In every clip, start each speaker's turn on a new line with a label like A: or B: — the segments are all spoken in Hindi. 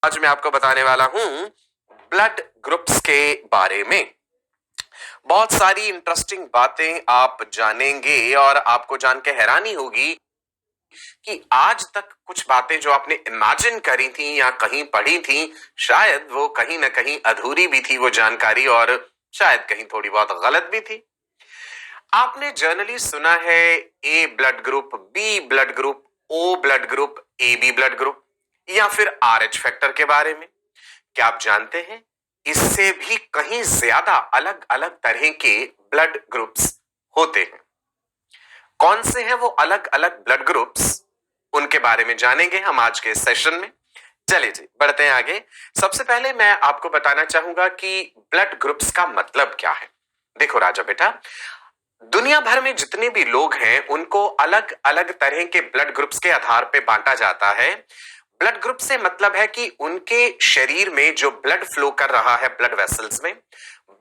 A: आज मैं आपको बताने वाला हूं ब्लड ग्रुप्स के बारे में। बहुत सारी इंटरेस्टिंग बातें आप जानेंगे और आपको जान के हैरानी होगी कि आज तक कुछ बातें जो आपने इमेजिन करी थी या कहीं पढ़ी थी, शायद वो कहीं ना कहीं अधूरी भी थी वो जानकारी, और शायद कहीं थोड़ी बहुत गलत भी थी। आपने जनरली सुना है A blood group, B blood group, O blood group, A B blood group, या फिर RH फैक्टर के बारे में। क्या आप जानते हैं इससे भी कहीं ज्यादा अलग अलग तरह के ब्लड ग्रुप्स होते हैं। कौन से हैं वो अलग अलग ब्लड ग्रुप्स, उनके बारे में जानेंगे हम आज के सेशन में। चलिए जी, बढ़ते हैं आगे। सबसे पहले मैं आपको बताना चाहूंगा कि ब्लड ग्रुप्स का मतलब क्या है। देखो राजा बेटा, दुनिया भर में जितने भी लोग हैं उनको अलग अलग तरह के ब्लड ग्रुप्स के आधार पे बांटा जाता है। ब्लड ग्रुप से मतलब है कि उनके शरीर में जो ब्लड फ्लो कर रहा है ब्लड वेसल्स में,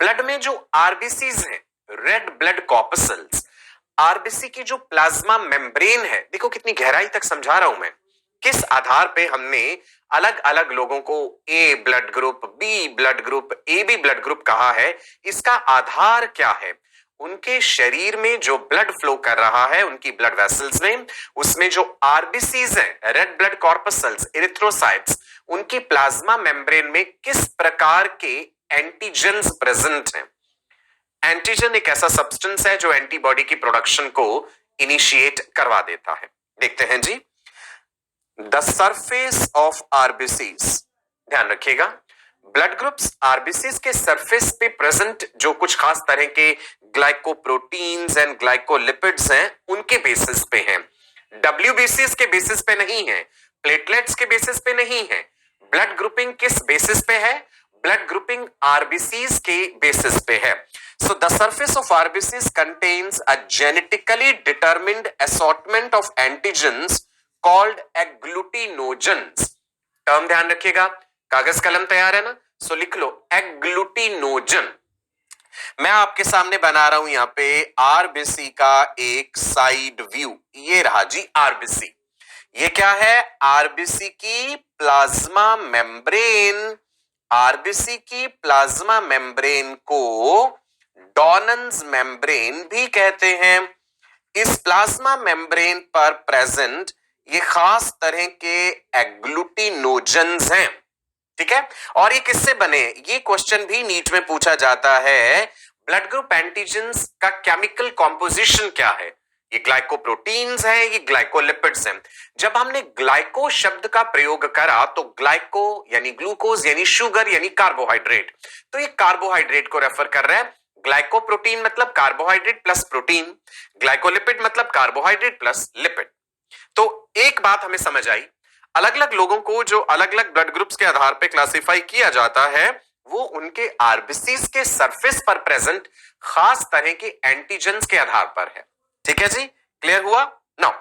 A: ब्लड में जो आरबीसीज हैं, रेड ब्लड कॉर्पसल्स, आरबीसी की जो प्लाज्मा मेम्ब्रेन है, देखो कितनी गहराई तक समझा रहा हूं मैं, किस आधार पे हमने अलग अलग लोगों को A blood group, B blood group, A B blood group कहा है, इसका आधार क्या है। उनके शरीर में जो ब्लड फ्लो कर रहा है उनकी ब्लड वेसल्स में, उसमें जो आरबीसीज हैं, रेड ब्लड कॉर्पसल्स, इरिथ्रोसाइट्स, उनकी प्लाज्मा मेम्ब्रेन में किस प्रकार के एंटीजेंस प्रेजेंट हैं। एंटीजन एक ऐसा सब्सटेंस है जो एंटीबॉडी की प्रोडक्शन को इनिशिएट करवा देता है। देखते हैं जी, द सरफेस ऑफ आरबीसीज, ध्यान रखिएगा, ब्लड ग्रुप्स आरबीसीज के सरफेस पे प्रेजेंट जो कुछ खास तरह के ग्लाइकोप्रोटीन्स एंड ग्लाइकोलिपिड्स हैं उनके बेसिस पे हैं। डब्ल्यूबीसीज के बेसिस पे नहीं है, प्लेटलेट्स के बेसिस पे नहीं है। ब्लड ग्रुपिंग किस बेसिस पे है? ब्लड ग्रुपिंग आरबीसीज के बेसिस पे है। So the surface of RBCs contains a genetically determined assortment of antigens called agglutinogens. Term ध्यान रखिएगा, कागज कलम तैयार है ना? सो लिख लो एग्लूटिनोजन। मैं आपके सामने बना रहा हूं यहां पे आरबीसी का एक साइड व्यू। ये रहा जी आरबीसी। ये क्या है? आरबीसी की प्लाज्मा मेम्ब्रेन। आरबीसी की प्लाज्मा मेम्ब्रेन को डॉनन्स मेम्ब्रेन भी कहते हैं। इस प्लाज्मा मेम्ब्रेन पर प्रेजेंट ये खास तरह के एग्लूटिनोजेंस हैं, ठीक है। और ये किससे बने? ये क्वेश्चन भी नीट में पूछा जाता है। ब्लड ग्रुप एंटीजेंस का केमिकल कॉम्पोजिशन क्या है? ये ग्लाइकोप्रोटीन्स हैं, ये ग्लाइकोलिपिड्स हैं। जब हमने ग्लाइको शब्द का प्रयोग करा तो ग्लाइको यानी ग्लूकोज यानी शुगर यानी कार्बोहाइड्रेट, तो ये कार्बोहाइड्रेट को रेफर कर रहा है। ग्लाइकोप्रोटीन मतलब कार्बोहाइड्रेट प्लस प्रोटीन, ग्लाइकोलिपिड मतलब कार्बोहाइड्रेट प्लस लिपिड। तो एक बात हमें समझ आई, अलग अलग लोगों को जो अलग अलग ब्लड ग्रुप्स के आधार पे क्लासिफाई किया जाता है वो उनके आरबीसीज के सरफेस पर प्रेजेंट खास तरह के एंटीजेंस के आधार पर है। ठीक है जी, क्लियर हुआ? नाउ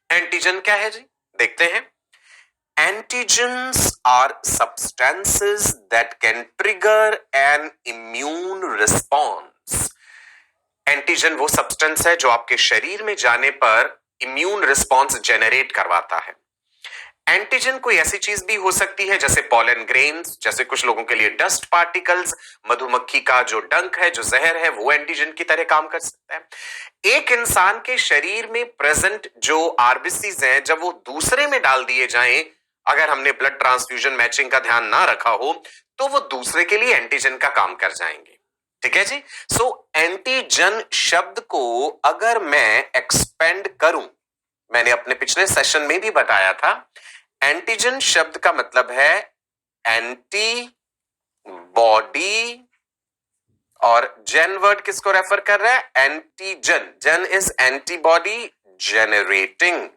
A: एंटीजन क्या है जी, देखते हैं। Antigens are substances that can trigger an immune response. Antigen वो सब्सटेंस है जो आपके शरीर में जाने पर इम्यून रिस्पॉन्स जनरेट करवाता है। एंटीजन कोई ऐसी चीज भी हो सकती है जैसे पॉलन ग्रेन्स, जैसे कुछ लोगों के लिए डस्ट पार्टिकल्स, मधुमक्खी का जो डंक है, जो जहर है, वो एंटीजन की तरह काम कर सकता है। एक इंसान के शरीर में प्रेजेंट जो आरबीसीज हैं, जब वो दूसरे में डाल दिए जाएं, अगर हमने ब्लड ट्रांसफ्यूजन मैचिंग का ध्यान ना रखा हो तो वो दूसरे के लिए एंटीजन का काम कर जाएंगे। ठीक है जी। सो एंटीजन शब्द को अगर मैं एक्सपेंड करूं, मैंने अपने पिछले सेशन में भी बताया था, एंटीजन शब्द का मतलब है एंटी बॉडी, और जेन वर्ड किसको रेफर कर रहा है? Antigen. Gen is antibody generating.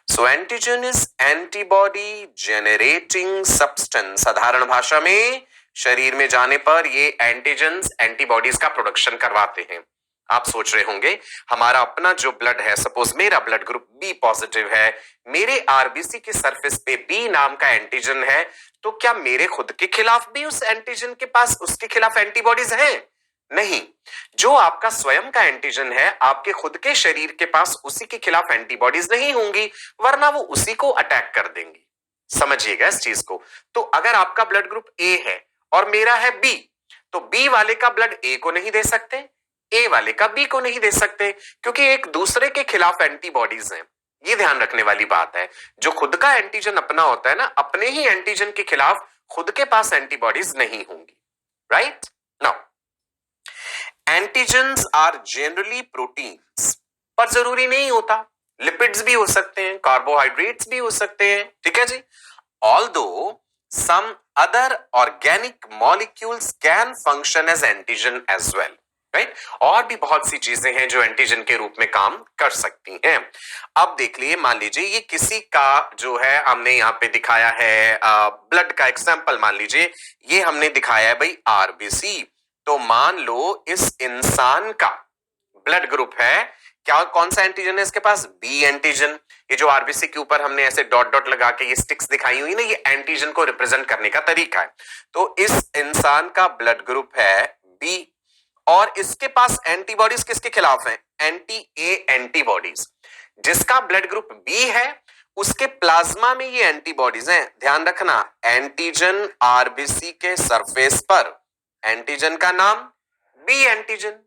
A: So antigen is antibody generating substance. साधारण भाषा में शरीर में जाने पर ये एंटीजेंस एंटीबॉडीज का प्रोडक्शन करवाते हैं। आप सोच रहे होंगे हमारा अपना जो ब्लड है, सपोज मेरा ब्लड ग्रुप बी पॉजिटिव है, मेरे आरबीसी के सरफेस पे बी नाम का एंटीजन है, तो क्या मेरे खुद के खिलाफ भी उस एंटीजन के पास उसके खिलाफ एंटीबॉडीज हैं? नहीं। जो आपका स्वयं का एंटीजन है, आपके खुद के शरीर के पास उसी के खिलाफ एंटीबॉडीज नहीं होंगी, वरना वो उसी को अटैक कर देंगी। समझिएगा इस चीज को। तो अगर आपका ब्लड ग्रुप ए है और मेरा है बी, तो बी वाले का ब्लड ए को नहीं दे सकते, ए वाले का बी को नहीं दे सकते, क्योंकि एक दूसरे के खिलाफ एंटीबॉडीज हैं। ये ध्यान रखने वाली बात है। जो खुद का एंटीजन अपना होता है ना, अपने ही एंटीजन के खिलाफ खुद के पास एंटीबॉडीज नहीं होंगी। Right now, antigens are generally proteins, पर जरूरी नहीं होता, लिपिड्स भी हो सकते हैं, कार्बोहाइड्रेट्स भी हो सकते हैं। ठीक है जी। Although some other organic molecules can function as antigen as well. Right, और भी बहुत सी चीजें हैं जो एंटीजन के रूप में काम कर सकती हैं। अब देख लिए, मान लीजिए ये किसी का जो है हमने यहाँ पे दिखाया है ब्लड का एग्जाम्पल, मान लीजिए ये हमने दिखाया है भाई आरबीसी। तो मान लो इस इंसान का ब्लड ग्रुप है क्या, कौन सा एंटीजन है इसके पास, बी एंटीजन। ये जो आरबीसी के ऊपर हमने ऐसे डॉट डॉट लगा के ये स्टिक्स दिखाई हुई ना, ये एंटीजन को रिप्रेजेंट करने का तरीका है। तो इस इंसान का ब्लड ग्रुप है बी और इसके पास एंटीबॉडीज किसके खिलाफ हैं, एंटी ए एंटीबॉडीज। जिसका ब्लड ग्रुप बी है उसके प्लाज्मा में ये एंटीबॉडीज हैं। ध्यान रखना, एंटीजन आरबीसी के सरफेस पर, एंटीजन का नाम बी एंटीजन,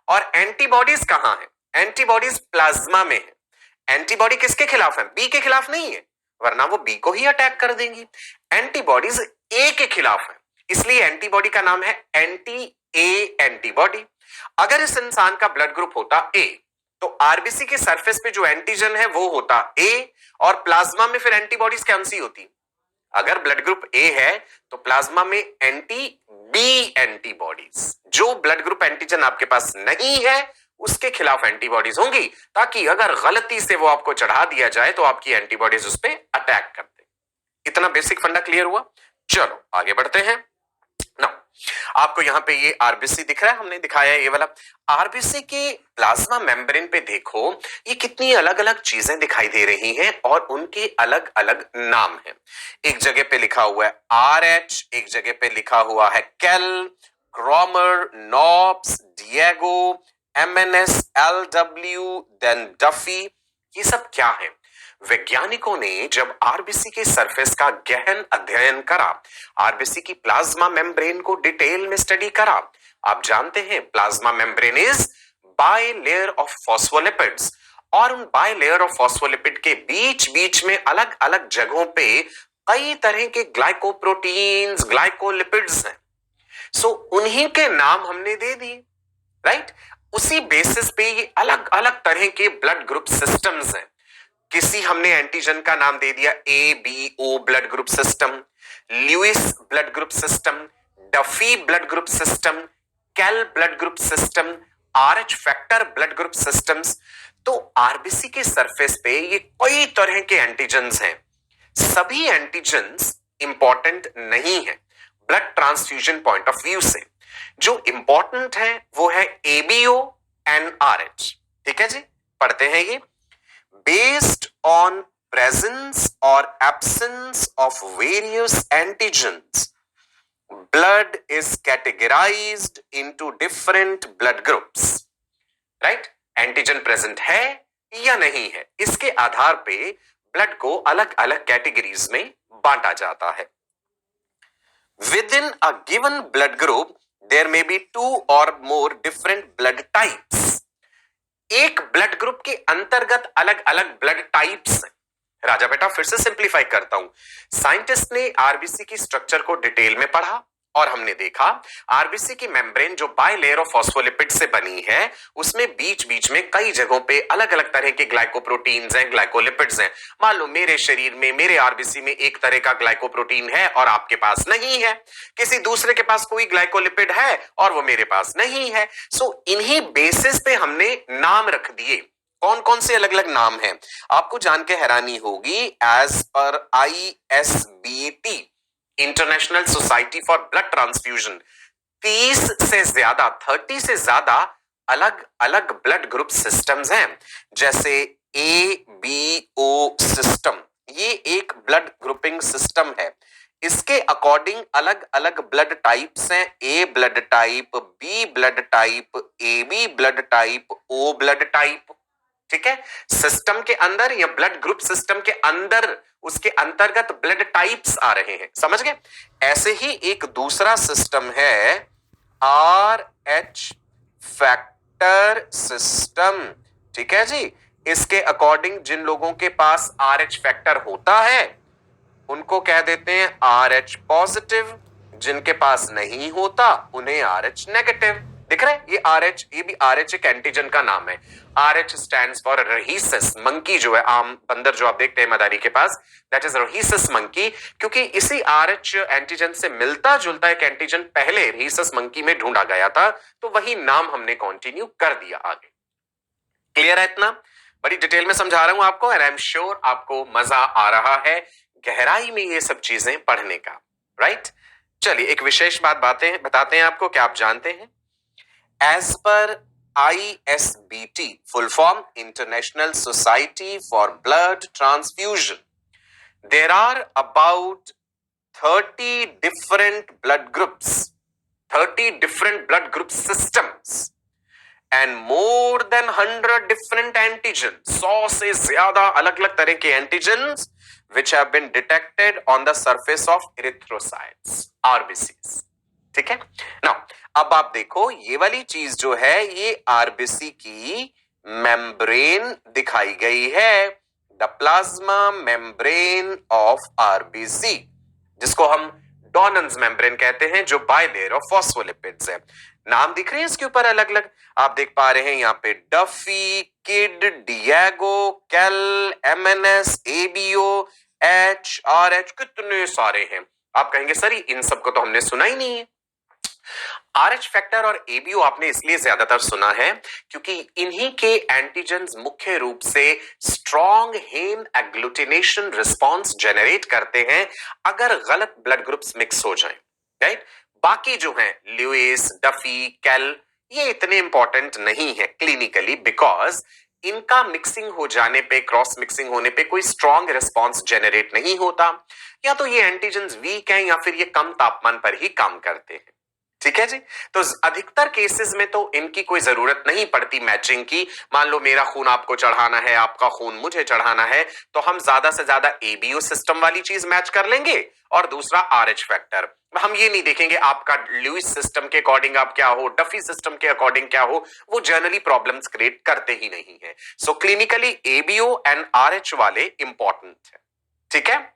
A: और एंटीबॉडीज कहां है, एंटीबॉडीज प्लाज्मा में है। एंटीबॉडी किसके खिलाफ है, बी के खिलाफ नहीं है, वरना वो बी को ही अटैक कर देंगी। एंटीबॉडीज ए के खिलाफ है, इसलिए एंटीबॉडी का नाम है एंटी ए एंटीबॉडी। अगर इस इंसान का ब्लड ग्रुप होता ए, तो आरबीसी के सरफेस पे जो एंटीजन है वो होता ए, और प्लाज्मा में फिर एंटीबॉडीज कौन सी होती, अगर ब्लड ग्रुप ए है तो प्लाज्मा में एंटी बी एंटीबॉडीज। जो ब्लड ग्रुप एंटीजन आपके पास नहीं है उसके खिलाफ एंटीबॉडीज होंगी, ताकि अगर गलती से वो आपको चढ़ा दिया जाए तो आपकी एंटीबॉडीज उस पर अटैक कर दे। इतना बेसिक फंडा क्लियर हुआ। चलो आगे बढ़ते हैं ना। आपको यहां पे ये आरबीसी दिख रहा है, हमने दिखाया है ये वाला। आरबीसी के प्लाज्मा मेम्ब्रेन पे देखो ये कितनी अलग अलग चीजें दिखाई दे रही हैं और उनके अलग अलग नाम हैं। एक जगह पे लिखा हुआ है आरएच, एक जगह पे लिखा हुआ है Kell, Cromer, Knops, Diego, MNS, LW, then Duffy. ये सब क्या है? वैज्ञानिकों ने जब आरबीसी के सरफेस का गहन अध्ययन करा, आरबीसी की प्लाज्मा मेम्ब्रेन को डिटेल में स्टडी करा। आप जानते हैं plasma membrane is bilayer of phospholipids, और उन बाइलेयर ऑफ फॉस्फोलिपिड के बीच बीच में अलग अलग जगहों पे कई तरह के ग्लाइकोप्रोटीन्स, ग्लाइकोलिपिड्स हैं। सो उन्हीं के नाम हमने दे दिए। राइट, उसी बेसिस पे ये अलग अलग तरह के ब्लड ग्रुप सिस्टम्स हैं। किसी हमने एंटीजन का नाम दे दिया A B O blood group system, Lewis blood group system, Duffy blood group system, Kell blood group system, Rh factor blood group systems. तो आरबीसी के सरफेस पे ये कई तरह के एंटीजन्स हैं। सभी एंटीजन्स इंपॉर्टेंट नहीं है blood transfusion point of view से। जो इंपॉर्टेंट है वो है एबीओ एंड आरएच। ठीक है जी, पढ़ते हैं ये। Based on presence or absence of various antigens, blood is categorized into different blood groups. Right? Antigen present है या नहीं है, इसके आधार पे ब्लड को अलग अलग कैटेगरीज में बांटा जाता है। Within a given blood group, there may be 2 or more different blood types. एक ब्लड ग्रुप के अंतर्गत अलग अलग ब्लड टाइप्स हैं। राजा बेटा फिर से सिंप्लीफाई करता हूं। साइंटिस्ट ने आरबीसी की स्ट्रक्चर को डिटेल में पढ़ा और हमने देखा आरबीसी की मेम्ब्रेन जो बाइलेयर ऑफ फॉस्फोलिपिड से बनी है, उसमें बीच बीच में कई जगहों पे अलग अलग तरह के ग्लाइकोप्रोटीन्स हैं, ग्लाइकोलिपिड्स हैं। मान लो मेरे शरीर में, मेरे आरबीसी में एक तरह का ग्लाइकोप्रोटीन है और आपके पास नहीं है, किसी दूसरे के पास कोई ग्लाइकोलिपिड है और वो मेरे पास नहीं है। सो इन्हीं बेसिस पे हमने नाम रख दिए। कौन कौन से अलग अलग नाम हैं आपको जान के हैरानी होगी। As per ISBT, international society for blood transfusion, 30 से ज्यादा अलग अलग ब्लड ग्रुप सिस्टम्स हैं। जैसे ABO सिस्टम, ये एक ब्लड ग्रुपिंग सिस्टम है। इसके अकॉर्डिंग अलग अलग ब्लड टाइप्स हैं। A blood type, B blood type, AB blood type, O blood type. ठीक है, सिस्टम के अंदर या ब्लड ग्रुप सिस्टम के अंदर उसके अंतर्गत ब्लड टाइप्स आ रहे हैं, समझ गए। ऐसे ही एक दूसरा सिस्टम है आर एच फैक्टर सिस्टम, ठीक है जी। इसके अकॉर्डिंग जिन लोगों के पास आर एच फैक्टर होता है उनको कह देते हैं आर एच पॉजिटिव, जिनके पास नहीं होता उन्हें आर एच नेगेटिव। दिख रहा है ये आर एच, ये भी आर एच एक एंटीजन का नाम है। R H stands for rhesus monkey, जो है आम बंदर जो आप देखते हैं मदारी के पास, दैट इज रहीसस मंकी, क्योंकि इसी आर एच एंटीजन से मिलता जुलता एक एंटीजन पहले रहीसस मंकी में ढूंढा गया था, तो वही नाम हमने कंटिन्यू कर दिया आगे। क्लियर है इतना? बड़ी डिटेल में समझा रहा हूं आपको, एंड आई एम श्योर आपको मजा आ रहा है गहराई में ये सब चीजें पढ़ने का, राइट? चलिए एक विशेष बात बताते हैं आपको, क्या आप जानते हैं? As per ISBT, full form International Society for Blood Transfusion, there are about 30 different blood groups, 30 different blood group systems and more than 100 different antigens, 100 से ज्यादा अलग अलग तरह के antigens which have been detected on the surface of erythrocytes, RBCs, ठीक है ना। अब आप देखो ये वाली चीज जो है ये आरबीसी की मेम्ब्रेन दिखाई गई है, the plasma membrane of RBC, जिसको हम डॉनन्स मेम्ब्रेन कहते हैं, जो बाइलेयर ऑफ फॉस्फोलिपिड्स है। नाम दिख रहे हैं इसके ऊपर अलग अलग, आप देख पा रहे हैं यहाँ पे डफी, किड, डिएगो, कैल, एमएनएस, एबीओ, एच, आरएच, कितने सारे हैं। आप कहेंगे सर इन सबको तो हमने सुना ही नहीं है। आरएच फैक्टर और एबीओ आपने इसलिए ज्यादातर सुना है क्योंकि इन्हीं के एंटीजेंस मुख्य रूप से स्ट्रॉन्ग हेम एग्लूटिनेशन रिस्पॉन्स जनरेट करते हैं अगर गलत ब्लड ग्रुप्स मिक्स हो जाएं, राइट? बाकी जो हैं ल्यूइस, डफी, कैल, ये इतने इंपॉर्टेंट नहीं है क्लिनिकली, बिकॉज इनका मिक्सिंग हो जाने पे, क्रॉस मिक्सिंग होने पे कोई स्ट्रॉन्ग रिस्पॉन्स जनरेट नहीं होता, या तो ये एंटीजेंस वीक हैं या फिर ये कम तापमान पर ही काम करते हैं, ठीक है जी। तो अधिकतर केसेस में तो इनकी कोई जरूरत नहीं पड़ती मैचिंग की। मान लो मेरा खून आपको चढ़ाना है, आपका खून मुझे चढ़ाना है, तो हम ज्यादा से ज्यादा एबीओ सिस्टम वाली चीज मैच कर लेंगे और दूसरा आरएच फैक्टर। हम ये नहीं देखेंगे आपका लुइस सिस्टम के अकॉर्डिंग आप क्या हो, डफी सिस्टम के अकॉर्डिंग क्या हो, वो जनरली प्रॉब्लम्स क्रिएट करते ही नहीं है। सो क्लिनिकली एबीओ एंड आरएच वाले इंपॉर्टेंट है, ठीक है।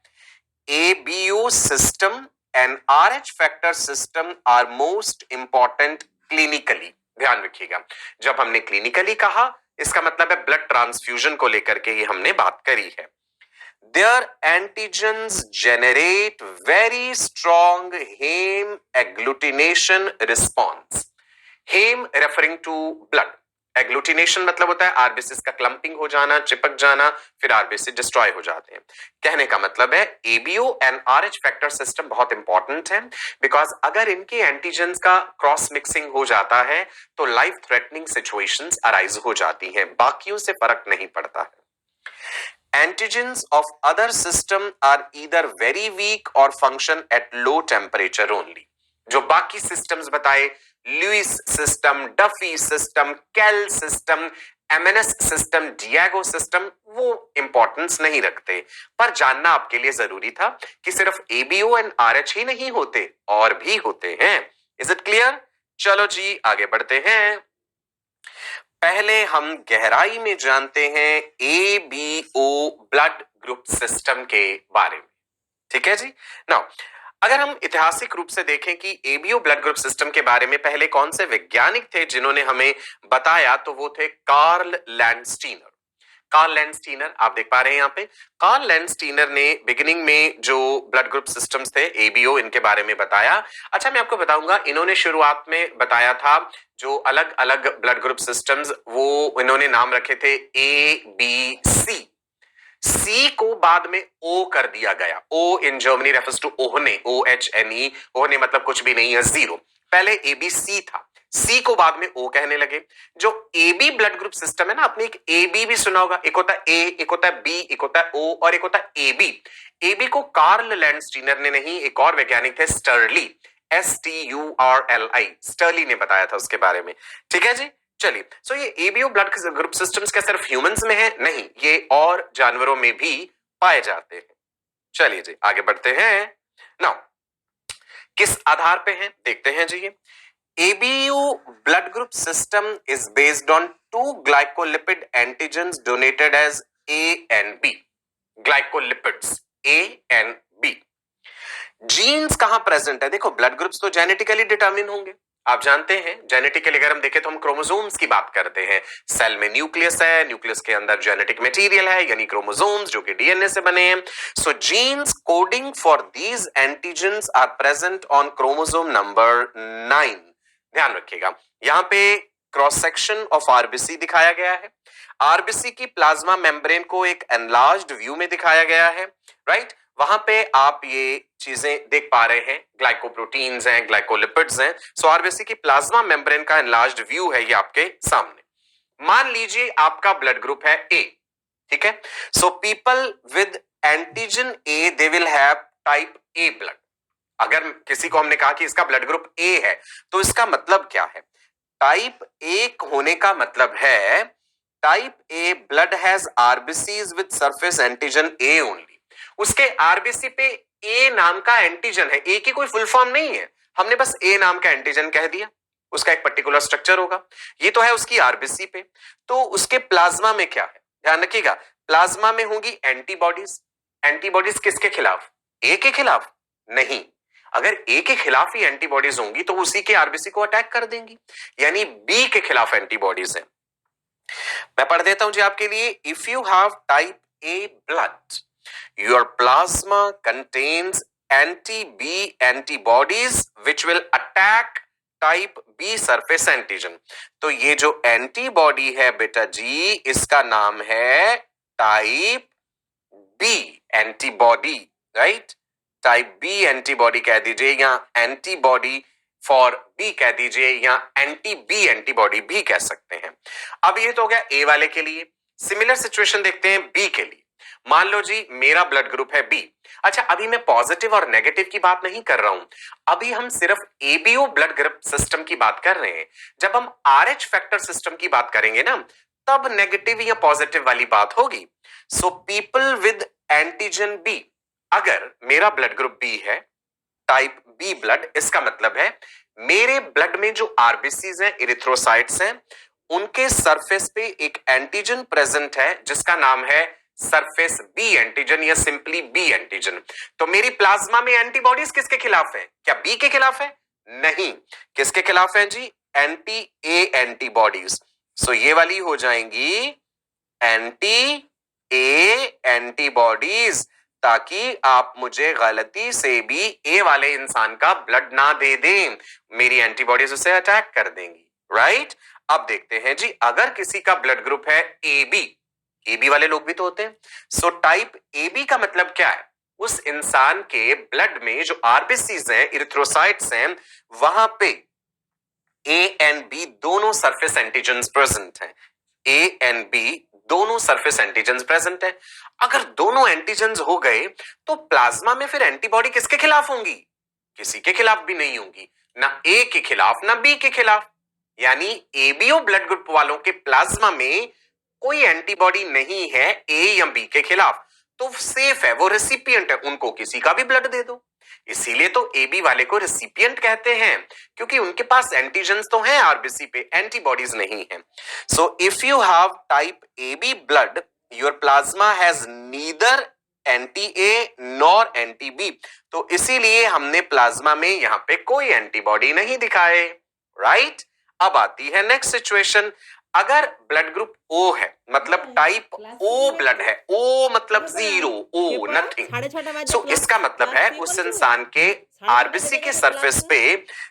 A: ABO system and RH factor system are most important clinically, ध्यान रखिएगा। जब हमने क्लिनिकली कहा इसका मतलब है ब्लड ट्रांसफ्यूजन को लेकर के ये हमने बात करी है। Their antigens generate very strong heme agglutination response. Heme referring to blood. Agglutination मतलब होता है आरबीसी का क्लंपिंग हो जाना, चिपक जाना, फिर आरबीसी डिस्ट्रॉय हो जाते हैं। कहने का मतलब है ABO and RH factor system बहुत इंपॉर्टेंट है, बिकॉज अगर इनके एंटीजेंस का क्रॉस मिक्सिंग हो जाता है तो लाइफ थ्रेटनिंग सिचुएशंस अराइज हो जाती हैं, बाकियों से फर्क नहीं पड़ता है। Antigens of other system are either very weak or function at low temperature only. जो बाकी सिस्टम्स बताए, Lewis system, Duffy system, Kell system, MNS system, Diego system, वो इंपॉर्टेंस नहीं रखते। पर जानना आपके लिए जरूरी था कि सिर्फ एबीओ एंड आरएच ही नहीं होते, और भी होते हैं। Is it clear? चलो जी आगे बढ़ते हैं। पहले हम गहराई में जानते हैं एबीओ ब्लड ग्रुप सिस्टम के बारे में, ठीक है जी। नाउ अगर हम ऐतिहासिक रूप से देखें कि एबीओ ब्लड ग्रुप सिस्टम के बारे में पहले कौन से वैज्ञानिक थे जिन्होंने हमें बताया, तो वो थे कार्ल लैंडस्टीनर। कार्ल लैंडस्टीनर आप देख पा रहे हैं यहाँ पे। कार्ल लैंडस्टीनर ने बिगिनिंग में जो ब्लड ग्रुप सिस्टम्स थे एबीओ, इनके बारे में बताया। अच्छा मैं आपको बताऊंगा, इन्होंने शुरुआत में बताया था जो अलग अलग ब्लड ग्रुप सिस्टम्स, वो इन्होंने नाम रखे थे ए बी सी। सी को बाद में ओ कर दिया गया। ओ इन जर्मनी रेफर्स टू ओहने, OHNE, ओहने मतलब कुछ भी नहीं है, जीरो। पहले एबीसी था, सी को बाद में ओ कहने लगे। जो एबी ब्लड ग्रुप सिस्टम है ना, आपने एक एबी भी सुना होगा, एक होता है ए, एक होता है बी, एक होता है ओ और एक होता है एबी। एबी को कार्ल लैंडस्टीनर ने नहीं, एक और वैज्ञानिक थे स्टर्ली, STURLI, स्टर्ली ने बताया था उसके बारे में, ठीक है जी। चलिए, सो ये एबीओ ब्लड ग्रुप सिस्टम्स क्या सिर्फ ह्यूमंस में है? नहीं, ये और जानवरों में भी पाए जाते हैं। चलिए जी आगे बढ़ते हैं। नाउ किस आधार पे हैं देखते हैं जी। ABU blood group system is based on two glycolipid antigens donated as A and B. Glycolipids A and B. Genes कहां प्रेजेंट है? देखो ब्लड ग्रुप्स तो जेनेटिकली डिटरमिन होंगे, आप जानते हैं। जेनेटिकली अगर हम देखें तो हम क्रोमोसोम्स की बात करते हैं। सेल में न्यूक्लियस है, न्यूक्लियस के अंदर जेनेटिक मटेरियल है यानी क्रोमोसोम्स जो कि डीएनए से बने हैं। So genes coding for these antigens are present on chromosome number 9। ध्यान रखिएगा, यहां पे क्रॉस सेक्शन ऑफ आरबीसी दिखाया गया है। आरबीसी की प्लाज्मा मेम्ब्रेन को एक एनलार्ज्ड व्यू में दिखाया गया है, राइट। वहां पे आप ये चीजें देख पा रहे हैं, ग्लाइकोप्रोटीन्स हैं, ग्लाइकोलिपिड्स हैं। सो आरबीसी की प्लाज्मा मेम्ब्रेन का एनलार्ज्ड व्यू है ये आपके सामने। मान लीजिए आपका ब्लड ग्रुप है ए, ठीक है। सो people with antigen A they will have type A blood. अगर किसी को हमने कहा कि इसका ब्लड ग्रुप ए है तो इसका मतलब क्या है? टाइप ए होने का मतलब है type A blood has RBCs with surface antigen A only. उसके आरबीसी पे ए नाम का एंटीजन है, ए की कोई फुल फॉर्म नहीं है, हमने बस ए नाम का एंटीजन कह दिया। उसका एक पर्टिकुलर स्ट्रक्चर होगा, ये तो है उसकी आरबीसी पे। तो उसके प्लाज्मा में क्या है ध्यान रखिएगा, प्लाज्मा में होंगी एंटीबॉडीज। एंटीबॉडीज किसके खिलाफ? ए के खिलाफ नहीं। अगर ए के खिलाफ ही एंटीबॉडीज होंगी तो उसी के आरबीसी को अटैक कर देंगी, यानी बी के खिलाफ एंटीबॉडीज है। मैं पढ़ देता हूं जी आपके लिए। If you have type A blood, your plasma contains anti B antibodies which will attack type B surface antigen. तो ये जो एंटीबॉडी है बेटा जी, इसका नाम है type B antibody, right. Type B antibody कह दीजिए या एंटीबॉडी फॉर बी कह दीजिए या एंटी बी एंटीबॉडी भी कह सकते हैं। अब ये तो हो गया ए वाले के लिए। सिमिलर सिचुएशन देखते हैं बी के लिए। मान लो जी मेरा ब्लड ग्रुप है बी। अच्छा, अभी मैं पॉजिटिव और नेगेटिव की बात नहीं कर रहा हूं, अभी हम सिर्फ एबीओ ब्लड ग्रुप सिस्टम की बात कर रहे हैं। जब हम आरएच फैक्टर सिस्टम की बात करेंगे ना, तब नेगेटिव या पॉजिटिव वाली बात होगी। So people with antigen B, अगर मेरा ब्लड ग्रुप बी है, टाइप बी ब्लड, इसका मतलब है मेरे ब्लड में जो आरबीसीज हैं, इरिथ्रोसाइट्स हैं, उनके सरफेस पे एक एंटीजन प्रेजेंट है जिसका नाम है सरफेस बी एंटीजन या सिंपली बी एंटीजन। तो मेरी प्लाज्मा में एंटीबॉडीज किसके खिलाफ है? क्या बी के खिलाफ है? नहीं। किसके खिलाफ है जी? Anti A antibodies. सो ये वाली हो जाएंगी एंटी ए एंटीबॉडीज, ताकि आप मुझे गलती से भी ए वाले इंसान का ब्लड ना दे दें, मेरी एंटीबॉडीज उसे अटैक कर देंगी, राइट। अब देखते हैं जी, अगर किसी का ब्लड ग्रुप है ए बी, ए बी वाले लोग भी तो होते हैं। सो टाइप ए बी का मतलब क्या है? उस इंसान के ब्लड में जो आरबीसीज हैं, इरिथ्रोसाइट्स हैं, वहां पे ए एंड बी दोनों सरफेस एंटीजन्स प्रेजेंट हैं। ए एंड बी दोनों सरफेस एंटीजन्स प्रेजेंट है। अगर दोनों एंटीजन्स हो गए तो प्लाज्मा में फिर एंटीबॉडी किसके खिलाफ होंगी? किसी के खिलाफ भी नहीं होंगी, ना ए के खिलाफ ना बी के खिलाफ। यानी एबीओ ब्लड ग्रुप वालों के प्लाज्मा में कोई एंटीबॉडी नहीं है ए या बी के खिलाफ, तो सेफ है, वो रेसिपिएंट है, उनको किसी का भी ब्लड दे दो। इसीलिए तो एबी वाले को रेसिपिएंट कहते हैं, क्योंकि उनके पास एंटीजन्स तो हैं आरबीसी पे, एंटीबॉडीज नहीं है। So if you have type AB blood, your plasma has neither anti A nor anti B. तो इसीलिए हमने प्लाज्मा में यहां पे कोई एंटीबॉडी नहीं दिखाए, राइट। अब आती है नेक्स्ट सिचुएशन। अगर ब्लड ग्रुप ओ है, मतलब टाइप ओ ब्लड है, ओ मतलब जीरो, ओ नथिंग। सो इसका मतलब है उस इंसान के आरबीसी के सरफेस पे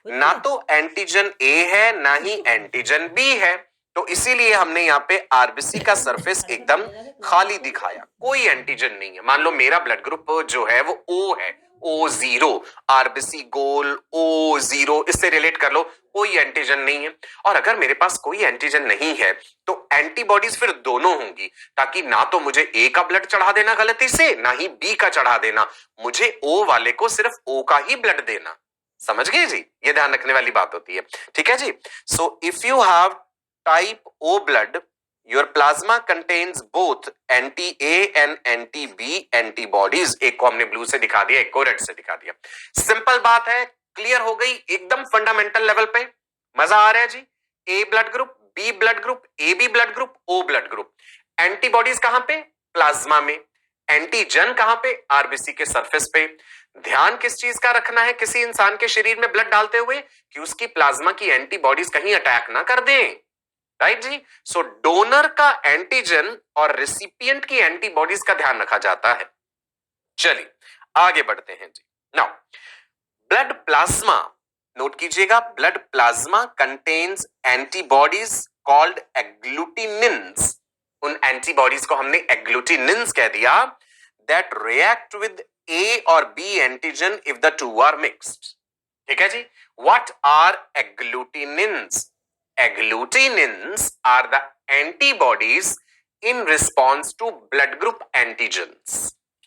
A: ना तो एंटीजन ए है ना ही एंटीजन बी है। तो इसीलिए हमने यहाँ पे आरबीसी का सरफेस एकदम खाली दिखाया, कोई एंटीजन नहीं है। मान लो मेरा ब्लड ग्रुप जो है वो ओ है, ओ जीरो, आरबीसी गोल ओ जीरो, इससे रिलेट कर लो, कोई एंटीजन नहीं है। और अगर मेरे पास कोई एंटीजन नहीं है तो एंटीबॉडीज फिर दोनों होंगी, ताकि ना तो मुझे ए का ब्लड चढ़ा देना गलती से, ना ही बी का चढ़ा देना, मुझे ओ वाले को सिर्फ ओ का ही ब्लड देना। समझ गए जी? ये ध्यान रखने वाली बात होती है, ठीक है जी। So if you have type O blood, your plasma contains both anti-A and anti-B antibodies. एक को हमने ब्लू से दिखा दिया, एक को रेड से दिखा दिया. सिंपल बात है, क्लियर हो गई एकदम फंडामेंटल लेवल पे. मजा आ रहा है जी. A blood group, B blood group, A B blood group, O blood group. Antibodies कहां पे? प्लाज्मा में. एंटीजन कहां पे? आरबीसी के सरफेस पे. ध्यान किस चीज का रखना है किसी इंसान के शरीर में ब्लड डालते हुए? कि उसकी प्लाज्मा की एंटीबॉडीज कहीं अटैक ना कर दें. राइट जी. सो डोनर का एंटीजन और रिसिपिएंट की एंटीबॉडीज का ध्यान रखा जाता है. चलिए आगे बढ़ते हैं जी. नाउ ब्लड प्लाज्मा, नोट कीजिएगा, blood plasma contains antibodies called agglutinins. उन एंटीबॉडीज को हमने एग्लूटिनिन्स कह दिया, दैट रिएक्ट विद ए और B antigen if the two are mixed. ठीक है जी. What are agglutinins? Agglutinins are the antibodies in response to blood group antigens.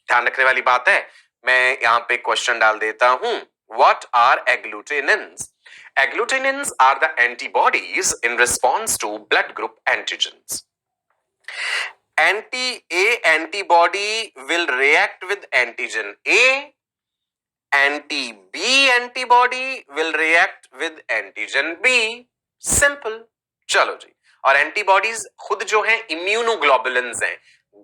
A: ध्यान रखने वाली बात है. मैं यहां पे क्वेश्चन डाल देता हूं. What are agglutinins? Agglutinins are the antibodies in response to blood group antigens. Anti-A antibody will react with antigen A. Anti-B antibody will react with antigen B. Simple. चलो जी. और एंटीबॉडीज खुद जो हैं इम्यूनोग्लोबुलिन्स हैं,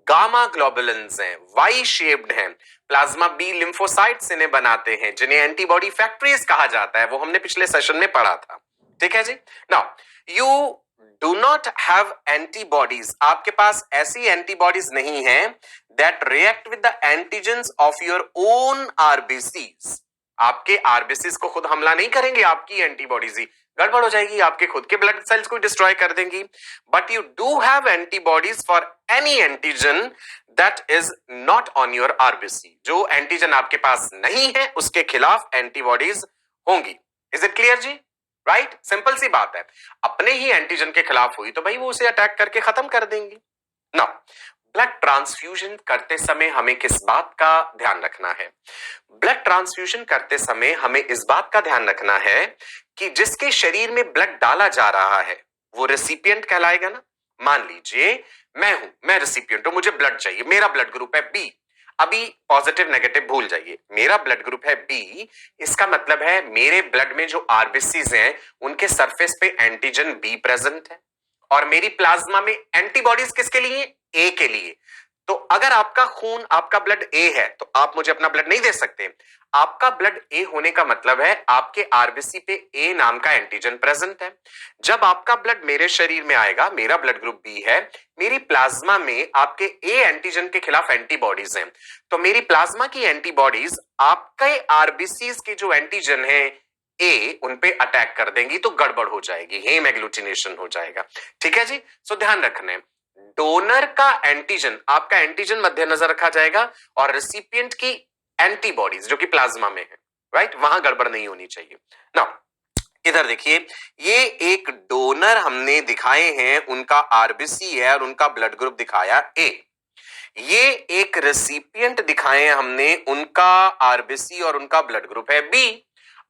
A: गामा ग्लोबुलिन्स हैं, वाई शेप्ड हैं. प्लाज्मा बी लिम्फोसाइट्स इन्हें बनाते हैं, जिन्हें एंटीबॉडी फैक्ट्रीज कहा जाता है. वो हमने पिछले सेशन में पढ़ा था. ठीक है जी. Now you do not have antibodies. आपके पास ऐसी एंटीबॉडीज नहीं है that react with the antigens of your own RBCs. आपके आरबीसीज को खुद हमला नहीं करेंगे, आपकी एंटीबॉडीज ही गड़बड़ हो जाएगी, आपके खुद के ब्लड सेल्स को डिस्ट्रॉय कर देंगी. But you do have antibodies for any antigen that is not on your RBC. जो एंटीजन आपके पास नहीं है उसके खिलाफ एंटीबॉडीज होंगी. इज इट क्लियर जी? राइट. सिंपल सी बात है. अपने ही एंटीजन के खिलाफ हुई तो भाई वो उसे अटैक करके खत्म कर देंगी. नाउ ब्लड ट्रांसफ्यूजन करते समय हमें किस बात का ध्यान रखना है? ब्लड ट्रांसफ्यूजन करते समय हमें इस बात का ध्यान रखना है कि जिसके शरीर में ब्लड डाला जा रहा है वो रेसिपिएंट कहलाएगा ना. मान लीजिए मैं रेसिपिएंट हूं, मुझे ब्लड चाहिए, मेरा ब्लड ग्रुप है बी. अभी पॉजिटिव नेगेटिव भूल जाइए, मेरा ब्लड ग्रुप है बी. इसका मतलब है मेरे ब्लड में जो आरबीसीज हैं उनके सरफेस पे एंटीजन बी प्रेजेंट है और मेरी प्लाज्मा में एंटीबॉडीज किसके लिए? ए के लिए. तो अगर आपका खून, आपका ब्लड ए है तो आप मुझे अपना ब्लड नहीं दे सकते. आपका ब्लड ए होने का मतलब है आपके आरबीसी पे ए नाम का एंटीजन प्रेजेंट है. जब आपका ब्लड मेरे शरीर में आएगा, मेरा ब्लड ग्रुप बी है, मेरी प्लाज्मा में आपके ए एंटीजन के खिलाफ एंटीबॉडीज हैं, तो मेरी प्लाज्मा की एंटीबॉडीज आपके आरबीसीज के जो एंटीजन है ए उन पे अटैक कर देंगी तो गड़बड़ हो जाएगी, हेम एग्लूटिनेशन हो जाएगा. ठीक है जी. सो ध्यान रखना है, डोनर का एंटीजन, आपका एंटीजन मद्देनजर रखा जाएगा और रेसिपिएंट की एंटीबॉडीज जो कि प्लाज्मा में है. राइट. वहां गड़बड़ नहीं होनी चाहिए. नाउ इधर देखिए, ये एक डोनर हमने दिखाए हैं, उनका आरबीसी है और उनका ब्लड ग्रुप दिखाया ए. ये एक रेसिपिएंट दिखाए हमने, उनका आरबीसी और उनका ब्लड ग्रुप है बी.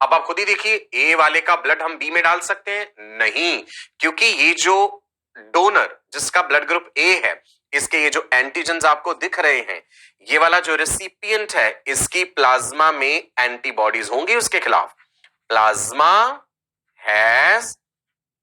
A: अब आप खुद ही देखिए, ए वाले का ब्लड हम बी में डाल सकते हैं? नहीं, क्योंकि ये जो डोनर जिसका ब्लड ग्रुप ए है, इसके ये जो एंटीजेंस आपको दिख रहे हैं, ये वाला जो रेसिपिएंट है इसकी प्लाज्मा में एंटीबॉडीज होंगी उसके खिलाफ. Plasma has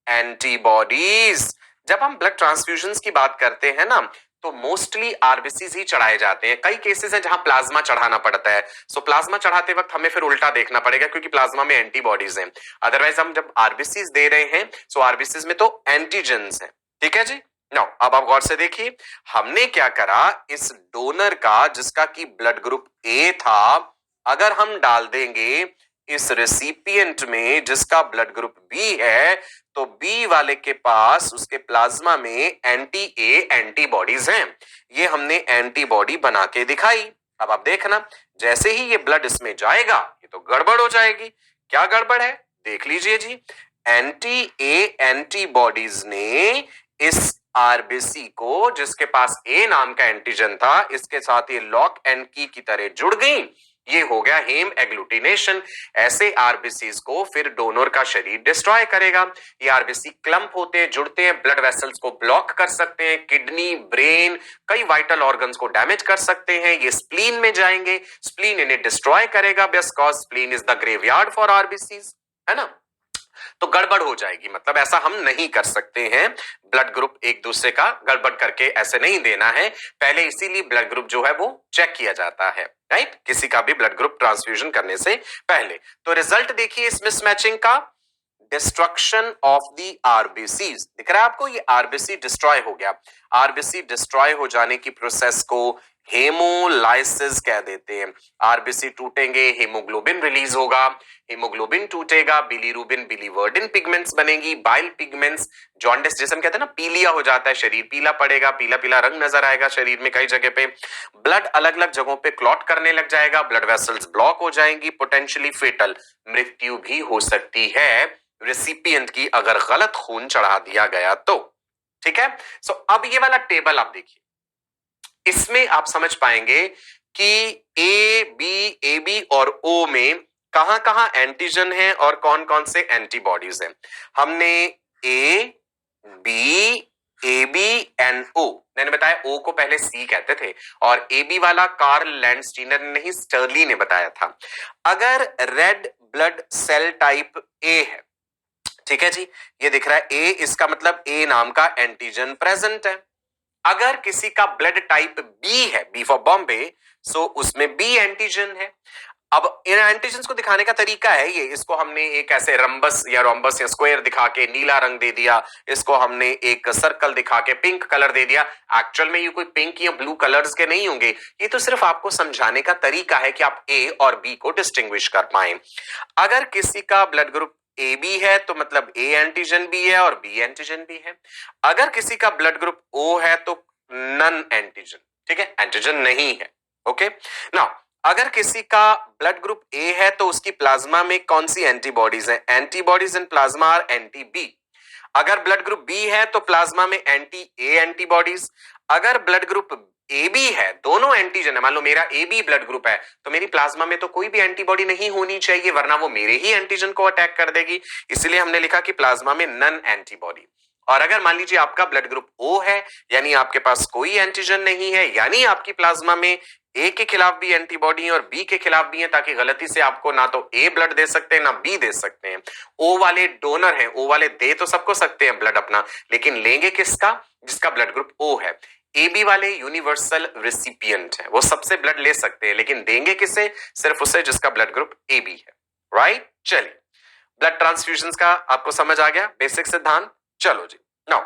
A: antibodies. जब हम ब्लड ट्रांसफ्यूजन की बात करते हैं ना तो मोस्टली आरबीसीज ही चढ़ाए जाते हैं. कई केसेस है जहां प्लाज्मा चढ़ाना पड़ता है. सो प्लाज्मा चढ़ाते वक्त हमें फिर उल्टा देखना पड़ेगा क्योंकि प्लाज्मा में एंटीबॉडीज हैं. अदरवाइज हम जब आरबीसीज दे रहे हैं सो आरबीसीज में तो एंटीजेंस हैं. ठीक है जी. नाउ अब आप गौर से देखिए, हमने क्या करा, इस डोनर का जिसका कि ब्लड ग्रुप ए था, अगर हम डाल देंगे इस रेसिपिएंट में जिसका ब्लड ग्रुप बी है, तो बी वाले के पास उसके प्लाज्मा में एंटी ए एंटीबॉडीज हैं. ये हमने एंटीबॉडी बना के दिखाई. अब आप देखना, जैसे ही ये ब्लड इसमें जाएगा ये तो गड़बड़ हो जाएगी. क्या गड़बड़ है देख लीजिए जी. एंटी ए एंटीबॉडीज ने इस आरबीसी को जिसके पास ए नाम का एंटीजन था, इसके साथ ये लॉक एंड की तरह जुड़ गई ये हो गया हेम एग्लूटिनेशन। ऐसे आरबीसीज को फिर डोनर का शरीर डिस्ट्रॉय करेगा। ये आरबीसी क्लम्प होते हैं, जुड़ते हैं, ब्लड वेसल्स को ब्लॉक कर सकते हैं, किडनी, ब्रेन, कई वाइटल ऑर्गन्स को डैमेज कर सकते हैं। ये स्प्लीन में जाएंगे, स्प्लीन इन्हें डिस्ट्रॉय करेगा because spleen is the graveyard for RBCs, है ना। तो गड़बड़ हो जाएगी, मतलब ऐसा हम नहीं कर सकते हैं। ब्लड ग्रुप एक दूसरे का गड़बड़ करके ऐसे नहीं देना है। पहले इसीलिए ब्लड ग्रुप जो है वो चेक किया जाता है, राइट, किसी का भी ब्लड ग्रुप ट्रांसफ्यूजन करने से पहले। तो रिजल्ट देखिए इस मिसमैचिंग का, डिस्ट्रक्शन ऑफ दी आरबीसीज। दिख रहा है आपको, ये आरबीसी डिस्ट्रॉय हो गया। आरबीसी डिस्ट्रॉय हो जाने की प्रोसेस को हेमोलाइसिस कह देते हैं। आरबीसी टूटेंगे, हीमोग्लोबिन रिलीज होगा, हीमोग्लोबिन टूटेगा, बिलीरुबिन, बिलीवर्डिन पिगमेंट्स बनेगी, बाइल पिगमेंट्स, जॉन्डिस जिसे हम कहते हैं ना, पीलिया हो जाता है शरीर, पीला पड़ेगा, पीला पीला रंग नजर आएगा शरीर में कई जगह पे, ब्लड अलग अलग जगहों पे क्लॉट करने लग जाएगा, ब्लड वेसल्स ब्लॉक हो जाएंगी, पोटेंशियली फेटल, मृत्यु भी हो सकती है रेसिपिएंट की अगर गलत खून चढ़ा दिया गया तो। ठीक है, सो अब ये वाला टेबल आप देखिए, इसमें आप समझ पाएंगे कि ए बी और ओ में कहां कहां एंटीजन है और कौन कौन से एंटीबॉडीज हैं। हमने ए बी एंड ओ, मैंने बताया ओ को पहले सी कहते थे और ए बी वाला कार्ल लैंडस्टीनर ने नहीं, स्टर्ली ने बताया था। अगर red blood cell type A है, ठीक है जी, ये दिख रहा है ए, इसका मतलब ए नाम का एंटीजन प्रेजेंट है। अगर किसी का ब्लड टाइप बी है, बी फॉर बॉम्बे, सो उसमें बी एंटीजन है। अब इन एंटीजन्स को दिखाने का तरीका है ये, इसको हमने एक ऐसे रंबस या रोम्बस या स्क्वायर दिखा के नीला रंग दे दिया, इसको हमने एक सर्कल दिखा के पिंक कलर दे दिया। एक्चुअल में ये कोई पिंक या ब्लू कलर्स के नहीं होंगे, ये तो सिर्फ आपको समझाने का तरीका है कि आप ए और बी को डिस्टिंग्विश कर पाए। अगर किसी का ब्लड ग्रुप ए बी है तो मतलब ए एंटीजन भी है और बी एंटीजन भी है। अगर किसी का ब्लड ग्रुप ओ है तो नन एंटीजन, ठीक है, एंटीजन नहीं है। ओके, नाउ अगर किसी का ब्लड ग्रुप ए है तो उसकी प्लाज्मा में कौन सी एंटीबॉडीज है, antibodies in plasma are anti B. अगर ब्लड ग्रुप बी है तो प्लाज्मा में एंटी ए एंटीबॉडीज। अगर ब्लड ग्रुप ए बी है, दोनों एंटीजन है, मान लो मेरा ए बी ब्लड ग्रुप है, तो मेरी प्लाज्मा में तो कोई भी एंटीबॉडी नहीं होनी चाहिए, वरना वो मेरे ही एंटीजन को अटैक कर देगी। इसलिए हमने लिखा कि प्लाज्मा में नन एंटीबॉडी। और अगर मान लीजिए आपका ब्लड ग्रुप ओ है, यानी आपके पास कोई एंटीजन नहीं है, यानी आपकी प्लाज्मा में ए के खिलाफ भी एंटीबॉडी है और बी के खिलाफ भी है, ताकि गलती से आपको ना तो ए ब्लड दे सकते हैं ना बी दे सकते हैं। ओ वाले डोनर हैं, ओ वाले दे तो सबको सकते हैं ब्लड अपना, लेकिन लेंगे किसका, जिसका ब्लड ग्रुप ओ है। ए बी वाले यूनिवर्सल रेसिपिएंट है, वो सबसे ब्लड ले सकते हैं, लेकिन देंगे किसे, सिर्फ उसे जिसका ब्लड ग्रुप ए बी है, राइट। चलिए, ब्लड ट्रांसफ्यूजन का आपको समझ आ गया बेसिक सिद्धांत। चलो जी, नाउ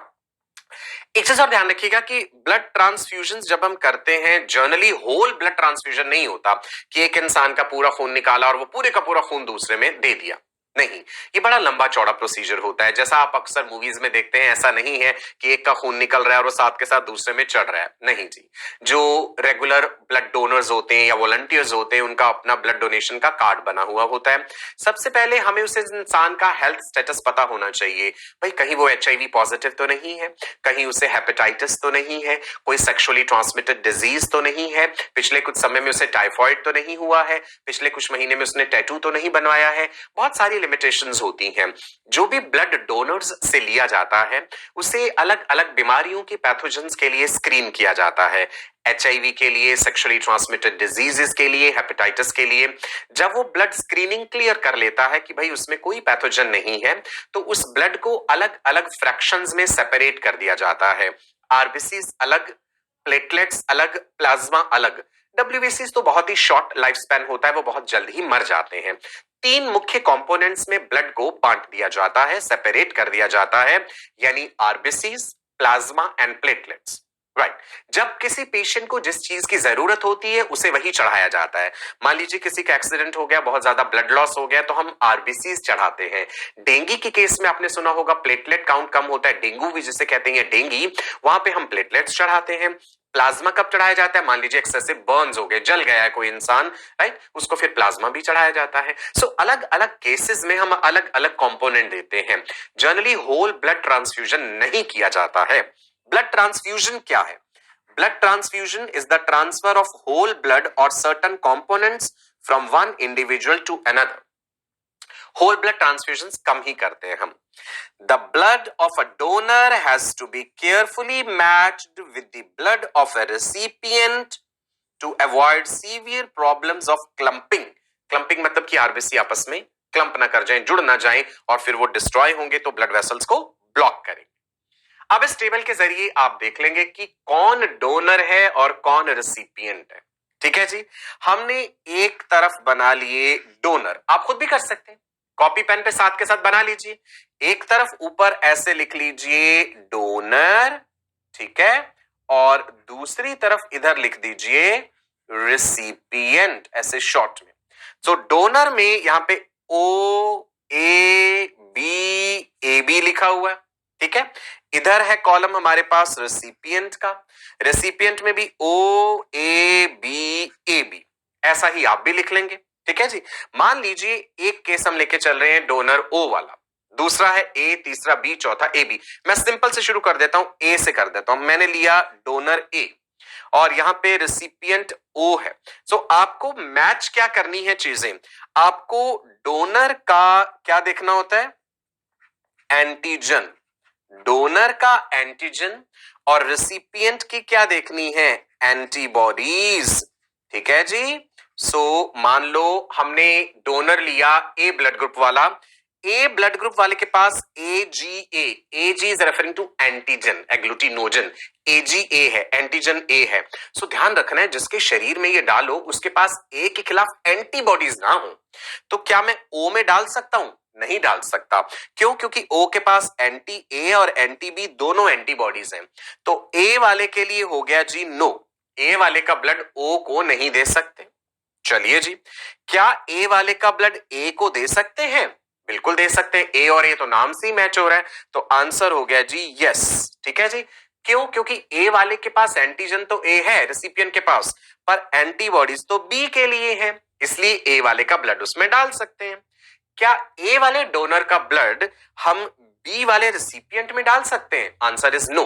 A: एक चीज और ध्यान रखिएगा कि ब्लड ट्रांसफ्यूजन जब हम करते हैं, जनरली होल ब्लड ट्रांसफ्यूजन नहीं होता कि एक इंसान का पूरा खून निकाला और वो पूरे का पूरा खून दूसरे में दे दिया, नहीं, ये बड़ा लंबा चौड़ा प्रोसीजर होता है। जैसा आप अक्सर मूवीज में देखते हैं, ऐसा नहीं है कि एक का खून निकल रहा है और वो साथ के साथ दूसरे में चढ़ रहा है, नहीं जी। जो रेगुलर ब्लड डोनर्स होते हैं या वॉलंटियर्स होते हैं, उनका अपना ब्लड डोनेशन का कार्ड बना हुआ होता है। सबसे पहले हमें उस इंसान का हेल्थ स्टेटस पता होना चाहिए, भाई कहीं वो HIV पॉजिटिव तो नहीं है, कहीं उसे हेपेटाइटिस तो नहीं है, कोई सेक्सुअली ट्रांसमिटेड डिजीज तो नहीं है, पिछले कुछ समय में उसे टाइफॉइड तो नहीं हुआ है, पिछले कुछ महीने में उसने टैटू तो नहीं बनवाया है। बहुत सारी लिमिटेशंस होती हैं। जो भी ब्लड डोनर्स से लिया जाता है उसे अलग अलग बीमारियों के पैथोजेंस के लिए स्क्रीन किया जाता है, HIV के लिए, सेक्सुअली ट्रांसमिटेड डिजीजेस के लिए, हेपेटाइटिस के लिए। जब वो ब्लड स्क्रीनिंग क्लियर कर लेता है कि भाई उसमें कोई पैथोजन नहीं है, तो उस ब्लड को अलग अलग फ्रैक्शंस में सेपरेट कर दिया जाता है। आरबीसीज अलग, प्लेटलेट्स अलग, प्लाज्मा अलग। WBCs तो बहुत ही शॉर्ट लाइफ स्पैन होता है, वो बहुत जल्द ही मर जाते हैं। 3 मुख्य कंपोनेंट्स में ब्लड को बांट दिया जाता है, सेपरेट कर दिया जाता है, यानी RBCs, plasma and platelets, right. जब किसी पेशेंट को जिस चीज की जरूरत होती है उसे वही चढ़ाया जाता है। मान लीजिए किसी का एक्सीडेंट हो गया, बहुत ज्यादा ब्लड लॉस हो गया, तो हम आरबीसीज चढ़ाते हैं। डेंगू के केस में आपने सुना होगा प्लेटलेट काउंट कम होता है, डेंगू भी जिसे कहते हैं डेंगी, वहां पे हम प्लेटलेट्स चढ़ाते हैं। प्लाज्मा कब चढ़ाया जाता है, मान लीजिए एक्सेसिव बर्न्स हो गए, जल गया है कोई इंसान, राइट, उसको फिर प्लाज्मा भी चढ़ाया जाता है। सो अलग अलग केसेस में हम अलग अलग कंपोनेंट देते हैं। जनरली होल ब्लड ट्रांसफ्यूजन नहीं किया जाता है। ब्लड ट्रांसफ्यूजन क्या है? Blood transfusion is the transfer of whole blood or certain components from one individual to another. Whole blood transfusions कम ही करते हैं हम. The blood of a donor has to be carefully matched with the blood of a recipient to avoid severe problems of clumping. Clumping मतलब कि आरबीसी आपस में क्लम्प ना कर जाएं, जुड़ ना जाएं और फिर वो डिस्ट्रॉय होंगे तो ब्लड वेसल्स को ब्लॉक करेंगे. अब इस टेबल के जरिए आप देख लेंगे कि कौन डोनर है और कौन रिसिपिएंट है. ठीक है जी. हमने एक तरफ बना लिए डोनर, आप खुद भी कर सकते हैं, कॉपी पेन पे साथ के साथ बना लीजिए. एक तरफ ऊपर ऐसे लिख लीजिए डोनर, ठीक है, और दूसरी तरफ इधर लिख दीजिए रिसिपिएंट ऐसे शॉर्ट में. सो डोनर में यहां पे ओ ए बी लिखा हुआ है. ठीक है. इधर है कॉलम हमारे पास रेसिपिएंट का, रेसिपिएंट में भी ओ ए बी ऐसा ही आप भी लिख लेंगे. ठीक है जी. मान लीजिए एक केस हम लेके चल रहे हैं डोनर ओ वाला, दूसरा है ए, तीसरा बी, चौथा ए बी. मैं सिंपल से शुरू कर देता हूं, ए से कर देता हूं. मैंने लिया डोनर ए और यहां पे रेसिपिएंट ओ है. सो आपको मैच क्या करनी है चीजें, आपको डोनर का क्या देखना होता है, एंटीजन. डोनर का एंटीजन और रेसिपिएंट की क्या देखनी है, एंटीबॉडीज. ठीक है जी. सो मान लो हमने डोनर लिया ए ब्लड ग्रुप वाला, ए ब्लड ग्रुप वाले के पास AG is referring to antigen, agglutinogen. AG A है, एंटीजन ए है. सो ध्यान रखना है जिसके शरीर में ये डालो उसके पास ए के खिलाफ एंटीबॉडीज ना हो. तो क्या मैं ओ में डाल सकता हूं, नहीं डाल सकता. क्यों, क्योंकि ओ के पास एंटी ए और एंटी बी दोनों एंटीबॉडीज हैं. तो ए वाले के लिए हो गया जी नो, ए वाले का ब्लड ओ को नहीं दे सकते. चलिए जी, क्या ए वाले का ब्लड ए को दे सकते हैं, बिल्कुल दे सकते हैं. ए और ए तो नाम से ही मैच हो रहा है, तो आंसर हो गया जी यस. ठीक है जी. क्यों, क्योंकि ए वाले के पास एंटीजन तो ए है रेसिपिएंट के पास, पर एंटीबॉडीज तो बी के लिए है, इसलिए ए वाले का ब्लड उसमें डाल सकते हैं. क्या ए वाले डोनर का ब्लड हम बी वाले रेसिपिएंट में डाल सकते हैं, आंसर इज नो,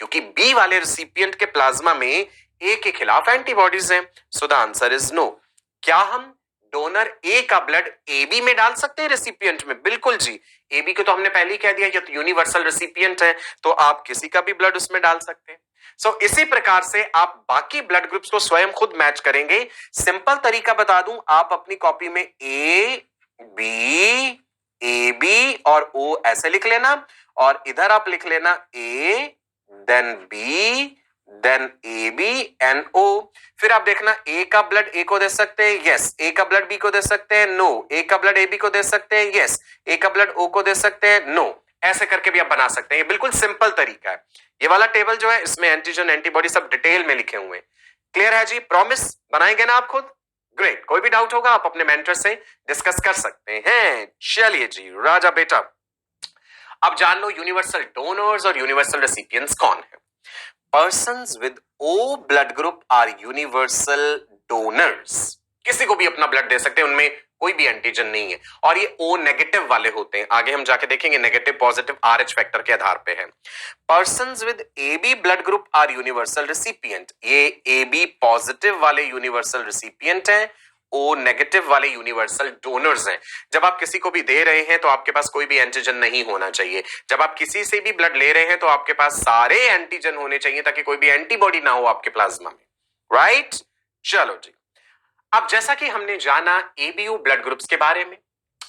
A: क्योंकि बी वाले रेसिपिएंट के प्लाज्मा में ए के खिलाफ एंटीबॉडीज हैं. So the answer is no. क्या हम डोनर ए का ब्लड ए बी में डाल सकते हैं रेसिपिएंट में, बिल्कुल जी. ए बी को तो हमने पहले ही कह दिया ये तो यूनिवर्सल रेसिपिएंट है, तो आप किसी का भी ब्लड उसमें डाल सकते हैं. सो इसी प्रकार से आप बाकी ब्लड ग्रुप्स को स्वयं खुद मैच करेंगे. सिंपल तरीका बता दूं, आप अपनी कॉपी में ए बी और ओ ऐसे लिख लेना और इधर आप लिख लेना A then B then A B and O. फिर आप देखना ए का ब्लड ए को दे सकते हैं, यस. ए का ब्लड बी को दे सकते हैं, नो. ए का ब्लड ए बी को दे सकते हैं, यस. ए का ब्लड ओ को दे सकते हैं, नो. ऐसे करके भी आप बना सकते हैं. ये बिल्कुल सिंपल तरीका है. ये वाला टेबल जो है इसमें एंटीजन एंटीबॉडी सब डिटेल में लिखे हुए हैं. क्लियर है जी. प्रॉमिस बनाएंगे ना आप खुद, ग्रेट. कोई भी डाउट होगा आप अपने मेंटर से डिस्कस कर सकते हैं. चलिए जी राजा बेटा, अब जान लो यूनिवर्सल डोनर्स और यूनिवर्सल रेसिपिएंट्स कौन है. Persons with O blood group are universal donors. किसी को भी अपना ब्लड दे सकते हैं, उनमें कोई भी एंटीजन नहीं है और ये O नेगेटिव वाले होते हैं. आगे हम जाके देखेंगे नेगेटिव पॉजिटिव RH फैक्टर के आधार पे है. Persons with AB blood group are universal recipient. ये AB पॉजिटिव वाले यूनिवर्सल रिसिपिएंट हैं, ओ नेगेटिव वाले यूनिवर्सल डोनर्स हैं. जब आप किसी को भी दे रहे हैं तो आपके पास कोई भी एंटीजन नहीं होना चाहिए. जब आप किसी से भी ब्लड ले रहे हैं तो आपके पास सारे एंटीजन होने चाहिए ताकि कोई भी एंटीबॉडी ना हो आपके प्लाज्मा में. राइट. चलो जी, अब जैसा कि हमने जाना एबीयू ब्लड ग्रुप्स के बारे में,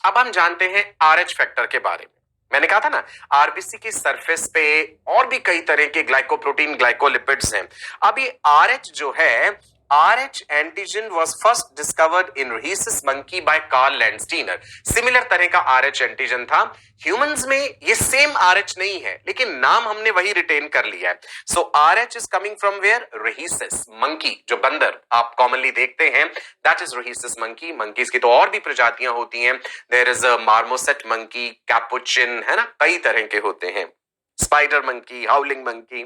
A: अब हम जानते हैं आरएच फैक्टर के बारे में. मैंने कहा था ना आरबीसी की सरफेस पे और भी कई तरह के ग्लाइकोप्रोटीन ग्लाइकोलिपिड्स हैं. अब ये आरएच जो है, RH antigen was first discovered in rhesus monkey by Carl Landsteiner. Similar तरह का RH एंटीजन था. ह्यूमंस में ये सेम RH नहीं है लेकिन नाम हमने वही रिटेन कर लिया है. सो RH is coming from where? Rhesus monkey, जो बंदर आप कॉमनली देखते हैं, that is rhesus monkey. Monkeys की तो और भी प्रजातियां होती हैं. There is a marmoset monkey, capuchin, है ना, कई तरह के होते हैं. Spider monkey, हाउलिंग monkey.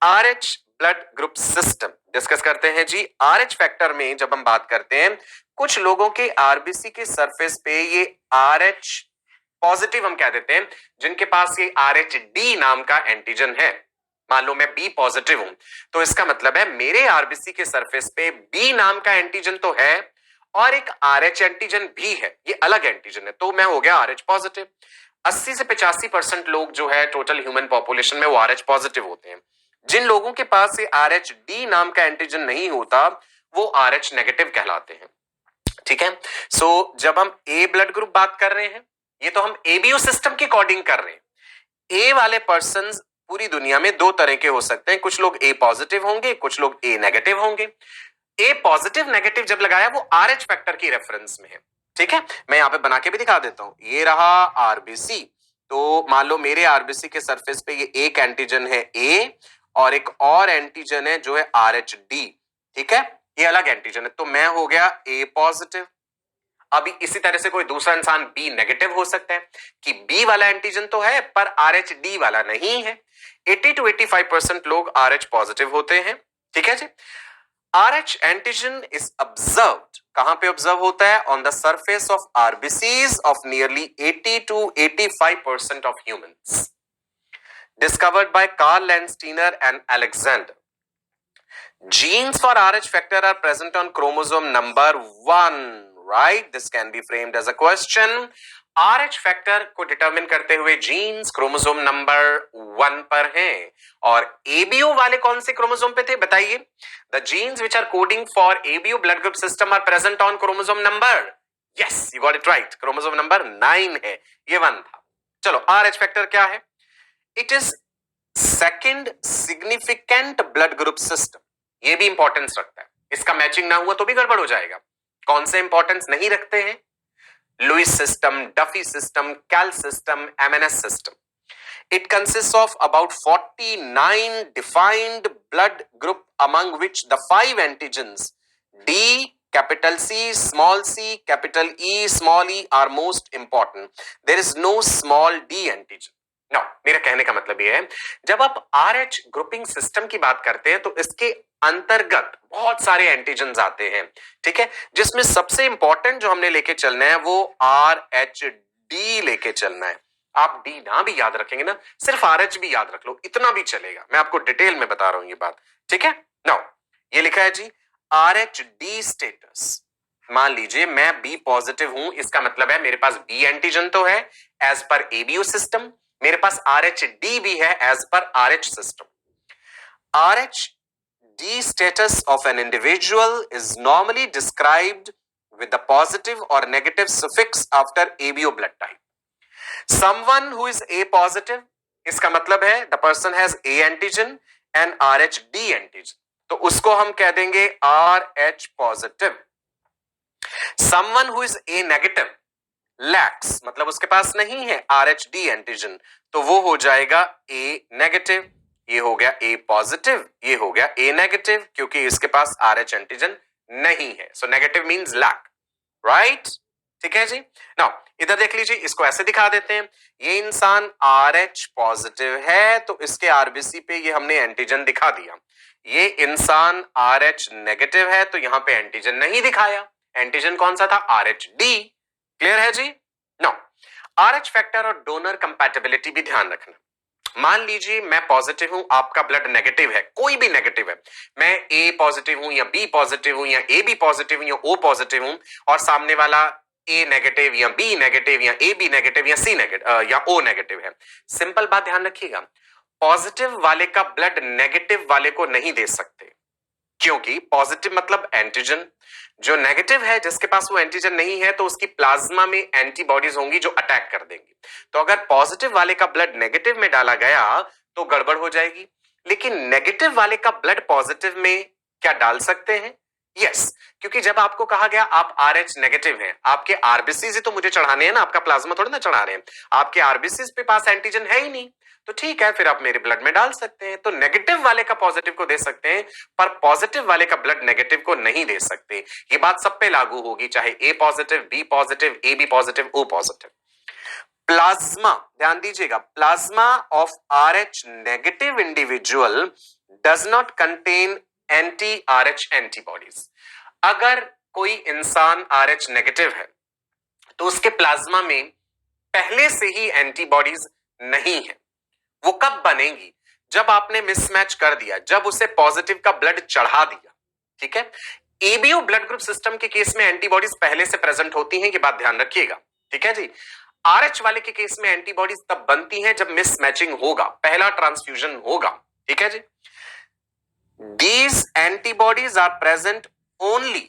A: RH blood group system discuss करते हैं जी. RH फैक्टर में जब हम बात करते हैं, कुछ लोगों के आरबीसी के सरफेस पे ये RH पॉजिटिव हम कह देते हैं जिनके पास ये RHD नाम का एंटीजन है. मान लो मैं बी पॉजिटिव हूं, तो इसका मतलब है मेरे आरबीसी के सरफेस पे बी नाम का एंटीजन तो है और एक आरएच एंटीजन भी है, ये अलग एंटीजन है, तो मैं हो गया आरएच पॉजिटिव। 80 से 85% लोग जो है टोटल ह्यूमन पॉपुलेशन में वो आरएच पॉजिटिव होते हैं। जिन लोगों के पास ये आरएच डी नाम का एंटीजन नहीं होता वो आरएच नेगेटिव कहलाते हैं। ठीक है, सो जब हम ए ब्लड ग्रुप बात कर रहे हैं, ये तो हम एबीओ सिस्टम के अकॉर्डिंग कर रहे हैं। ए वाले पर्सन पूरी दुनिया में दो तरह के हो सकते हैं, कुछ लोग ए पॉजिटिव होंगे, कुछ लोग ए नेगेटिव होंगे। ए पॉजिटिव नेगेटिव जब लगाया वो आरएच फैक्टर की रेफरेंस में है। ठीक है, मैं यहां पे बना के भी दिखा देता हूं। ये रहा आरबीसी, तो मान लो मेरे आरबीसी के सरफेस पे ये एक एंटीजन है ए और एक और एंटीजन है जो है आरएच डी। ठीक है, ये अलग एंटीजन है, तो मैं हो गया ए पॉजिटिव। अभी इसी तरह से कोई दूसरा इंसान बी नेगेटिव हो सकता है कि बी वाला एंटीजन तो है पर आरएच डी वाला नहीं है। 80 to 85% लोग आरएच पॉजिटिव होते हैं। ठीक है जी, RH antigen is observed, कहां पे ऑब्जर्व होता है? On the surface of RBCs of nearly 80 to 85% of humans, discovered by Karl Landsteiner and Alexander. Genes for RH factor are present on chromosome number 1, right? This can be framed as a question. RH factor को डिटरमिन करते हुए जीन्स क्रोमोसोम नंबर 1 पर हैं और एबीओ वाले कौन से क्रोमोसोम पे थे बताइए? The genes which are coding for ABO blood group system are present on chromosome number, yes you got it right, chromosome number 9 है, ये 1 था। चलो RH फैक्टर क्या है? It is second significant blood group system, ये भी इंपॉर्टेंस रखता है, इसका मैचिंग ना हुआ तो भी गड़बड़ हो जाएगा। कौन से इंपॉर्टेंस नहीं रखते हैं? Lewis system, Duffy system, Kell system, MNS system. It consists of about 49 defined blood group among which the 5 antigens D, capital C, small c, capital E, small e are most important. There is no small d antigen. Now, मेरा कहने का मतलब ये है, जब आप RH ग्रुपिंग सिस्टम की बात करते हैं तो इसके अंतर्गत बहुत सारे एंटीजन्स आते हैं। ठीक है, जिसमें सबसे इंपॉर्टेंट जो हमने लेके चलना है वो RH-D लेके चलना है। आप डी ना भी याद रखेंगे ना, सिर्फ RH भी याद रख लो, इतना भी चलेगा, मैं आपको डिटेल में बता रहा हूं ये बात। ठीक है, नाउ ये लिखा है जी RH-D स्टेटस। मान लीजिए मैं बी पॉजिटिव हूं, इसका मतलब है मेरे पास बी एंटीजन तो है एज पर एबीओ सिस्टम, मेरे पास RH-D भी है as per RH system. RH-D status of an individual is normally described with the positive or negative suffix after ABO blood type. Someone who is A positive, इसका मतलब है the person has A antigen and RH-D antigen, तो उसको हम कह देंगे RH positive. Someone who is A negative lacks, मतलब उसके पास नहीं है RH-D एंटीजन, तो वो हो जाएगा A नेगेटिव। ये हो गया A पॉजिटिव, ये हो गया A नेगेटिव, क्योंकि इसके पास RH एंटीजन नहीं है। So negative means lack, right? ठीक है जी। नाउ इधर देख लीजिए, इसको ऐसे दिखा देते हैं, ये इंसान RH पॉजिटिव है तो इसके आरबीसी पे ये हमने एंटीजन दिखा दिया। ये इंसान RH नेगेटिव है तो यहां पे एंटीजन नहीं दिखाया। एंटीजन कौन सा था? RH-D। क्लियर है जी? नाउ RH फैक्टर और डोनर कंपैटिबिलिटी भी ध्यान रखना। मान लीजिए मैं पॉजिटिव हूं, आपका ब्लड नेगेटिव है, कोई भी नेगेटिव है, मैं ए पॉजिटिव हूं या बी पॉजिटिव हूं या ए बी पॉजिटिव हूं या ओ पॉजिटिव हूं और सामने वाला ए नेगेटिव या बी नेगेटिव या ए बी नेगेटिव या सी नेगेटिव या ओ नेगेटिव है। सिंपल बात ध्यान रखिएगा, पॉजिटिव वाले का ब्लड नेगेटिव वाले को नहीं दे सकते, क्योंकि पॉजिटिव मतलब एंटीजन, जो नेगेटिव है जिसके पास वो एंटीजन नहीं है तो उसकी प्लाज्मा में एंटीबॉडीज होंगी जो अटैक कर देंगी। तो अगर पॉजिटिव वाले का ब्लड नेगेटिव में डाला गया तो गड़बड़ हो जाएगी, लेकिन नेगेटिव वाले का ब्लड पॉजिटिव में क्या डाल सकते हैं? यस, क्योंकि जब आपको कहा गया आप RH नेगेटिव हैं, आपके आरबीसी से तो मुझे चढ़ाने हैं ना, आपका प्लाज्मा थोड़ी ना चढ़ा रहे हैं, आपके आरबीसी पे पास एंटीजन है ही नहीं, तो ठीक है फिर आप मेरे ब्लड में डाल सकते हैं। तो नेगेटिव वाले का पॉजिटिव को दे सकते हैं पर पॉजिटिव वाले का ब्लड नेगेटिव को नहीं दे सकते। ये बात सब पे लागू होगी, चाहे A positive, B positive, A B positive, O positive. Plasma, ध्यान दीजिएगा, plasma of RH negative individual does not contain anti RH antibodies. अगर कोई इंसान RH नेगेटिव है तो उसके प्लाज्मा में पहले से ही एंटीबॉडीज नहीं है। वो कब बनेंगी? जब आपने मिसमैच कर दिया, जब उसे पॉजिटिव का ब्लड चढ़ा दिया, ठीक है। एबीओ ब्लड ग्रुप सिस्टम के केस में एंटीबॉडीज पहले से प्रेजेंट होती हैं, ये बात ध्यान रखिएगा, ठीक है जी। आरएच वाले के केस में एंटीबॉडीज तब बनती हैं जब मिसमैचिंग होगा, पहला ट्रांसफ्यूजन होगा, ठीक है जी। These antibodies are present only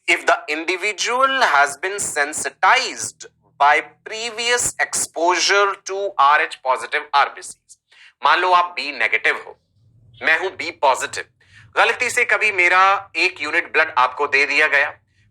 A: if the individual has been sensitized by previous exposure to RH positive RBCs। मान लो आप B नेगेटिव हो, मैं हूं B पॉजिटिव, गलती से कभी मेरा 1 यूनिट ब्लड आपको दे दिया गया,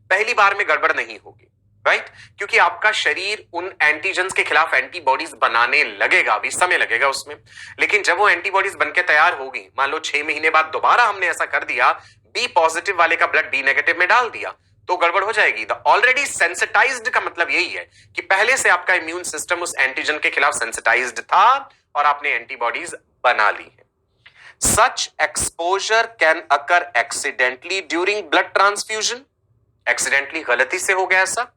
A: पहली बार में गड़बड़ नहीं होगी, राइट, क्योंकि आपका शरीर उन एंटीजेंस के खिलाफ एंटीबॉडीज बनाने लगेगा, अभी समय लगेगा उसमें, लेकिन जब वो एंटीबॉडीज बनके तैयार होगी, मान लो 6 महीने बाद दोबारा हमने ऐसा कर दिया, बी पॉजिटिव वाले का ब्लड बी नेगेटिव में डाल दिया, तो गड़बड़ हो जाएगी। द ऑलरेडी सेंसिटाइज्ड का मतलब यही है कि पहले से आपका इम्यून सिस्टम उस एंटीजन के खिलाफ सेंसिटाइज्ड था और आपने एंटीबॉडीज बना ली है। Such exposure can occur accidentally during blood transfusion, accidentally गलती से हो गया ऐसा,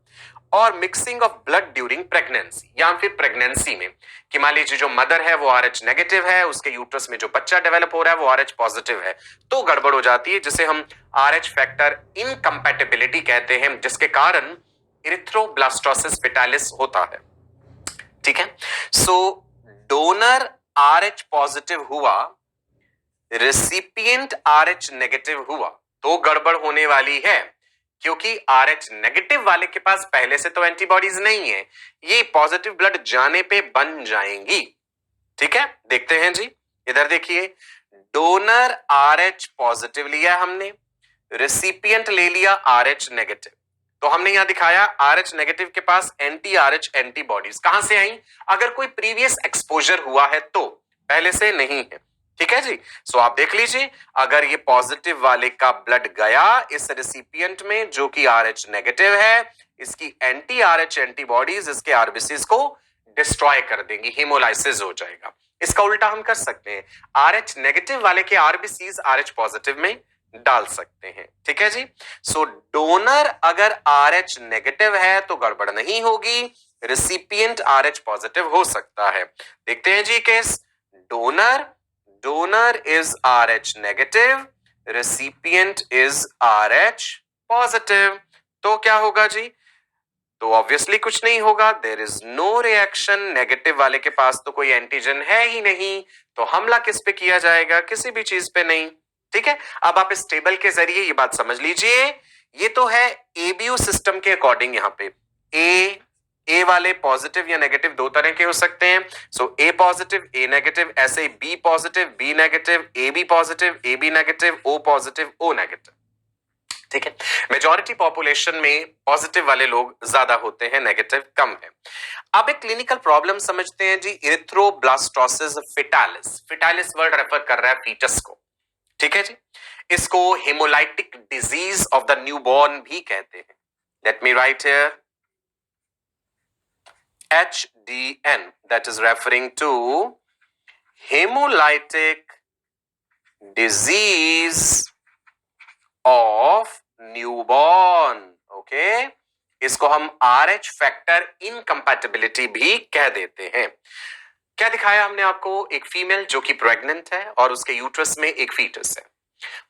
A: और mixing of blood during pregnancy, या फिर प्रेगनेंसी में कि मान लीजिए जो मदर है वो आरएच नेगेटिव है, उसके यूट्रस में जो बच्चा डेवलप हो रहा है वो आरएच पॉजिटिव है, तो गड़बड़ हो जाती है, जिसे हम आरएच फैक्टर इनकम्पैटिबिलिटी कहते हैं, जिसके कारण इरिथ्रोब्लास्टोसिस फेटालिस होता है, ठीक है। सो डोनर आरएच पॉजिटिव हुआ, रेसिपिएंट आरएच नेगेटिव हुआ, तो गड़बड़ होने वाली है, क्योंकि आरएच नेगेटिव वाले के पास पहले से तो एंटीबॉडीज नहीं है, ये पॉजिटिव ब्लड जाने पे बन जाएंगी, ठीक है। देखते हैं जी, इधर देखिए, डोनर आरएच पॉजिटिव लिया हमने, रेसिपिएंट ले लिया आरएच नेगेटिव, तो हमने यहां दिखाया आरएच नेगेटिव के पास एंटी आरएच एंटीबॉडीज कहां से आई, अगर कोई प्रीवियस एक्सपोजर हुआ है तो, पहले से नहीं है, ठीक है जी। सो आप देख लीजिए, अगर ये पॉजिटिव वाले का ब्लड गया इस रेसिपिएंट में जो कि आरएच नेगेटिव है, इसकी एंटी आरएच एंटीबॉडीज इसके आरबीसीज को डिस्ट्रॉय कर देंगी, हेमोलाइसिस हो जाएगा। इसका उल्टा हम कर सकते हैं, आरएच नेगेटिव वाले के आरबीसीज आरएच पॉजिटिव में डाल सकते हैं, ठीक है जी। सो डोनर अगर आरएच नेगेटिव है तो गड़बड़ नहीं होगी, रेसिपिएंट आरएच पॉजिटिव हो सकता है। देखते हैं जी case, donor is RH negative, recipient is RH positive, तो क्या होगा जी, तो ऑब्वियसली कुछ नहीं होगा, there is no reaction, negative वाले के पास तो कोई एंटीजन है ही नहीं, तो हमला किस पे किया जाएगा, किसी भी चीज पे नहीं, ठीक है। अब आप इस टेबल के जरिए ये बात समझ लीजिए, ये तो है एबीओ सिस्टम के अकॉर्डिंग, यहां पे ए वाले पॉजिटिव या नेगेटिव दो तरह के हो सकते हैं, so A positive A negative, ऐसे B positive B negative, A B positive A B negative, O positive O negative, ठीक है। मेजॉरिटी पॉपुलेशन में पॉजिटिव वाले लोग ज्यादा होते हैं, नेगेटिव कम है। अब एक क्लिनिकल प्रॉब्लम समझते हैं जी, erythroblastosis fetalis, fetalis word refer कर रहा है फीटस को, ठीक है जी। इसको hemolytic disease of the newborn भी कहते हैं, let me write here HDN, that is referring to hemolytic disease of newborn, okay. इसको हम RH फैक्टर इनकम्पैटिबिलिटी भी कह देते हैं। क्या दिखाया हमने आपको, एक फीमेल जो कि प्रेग्नेंट है और उसके यूट्रस में एक फीटस है।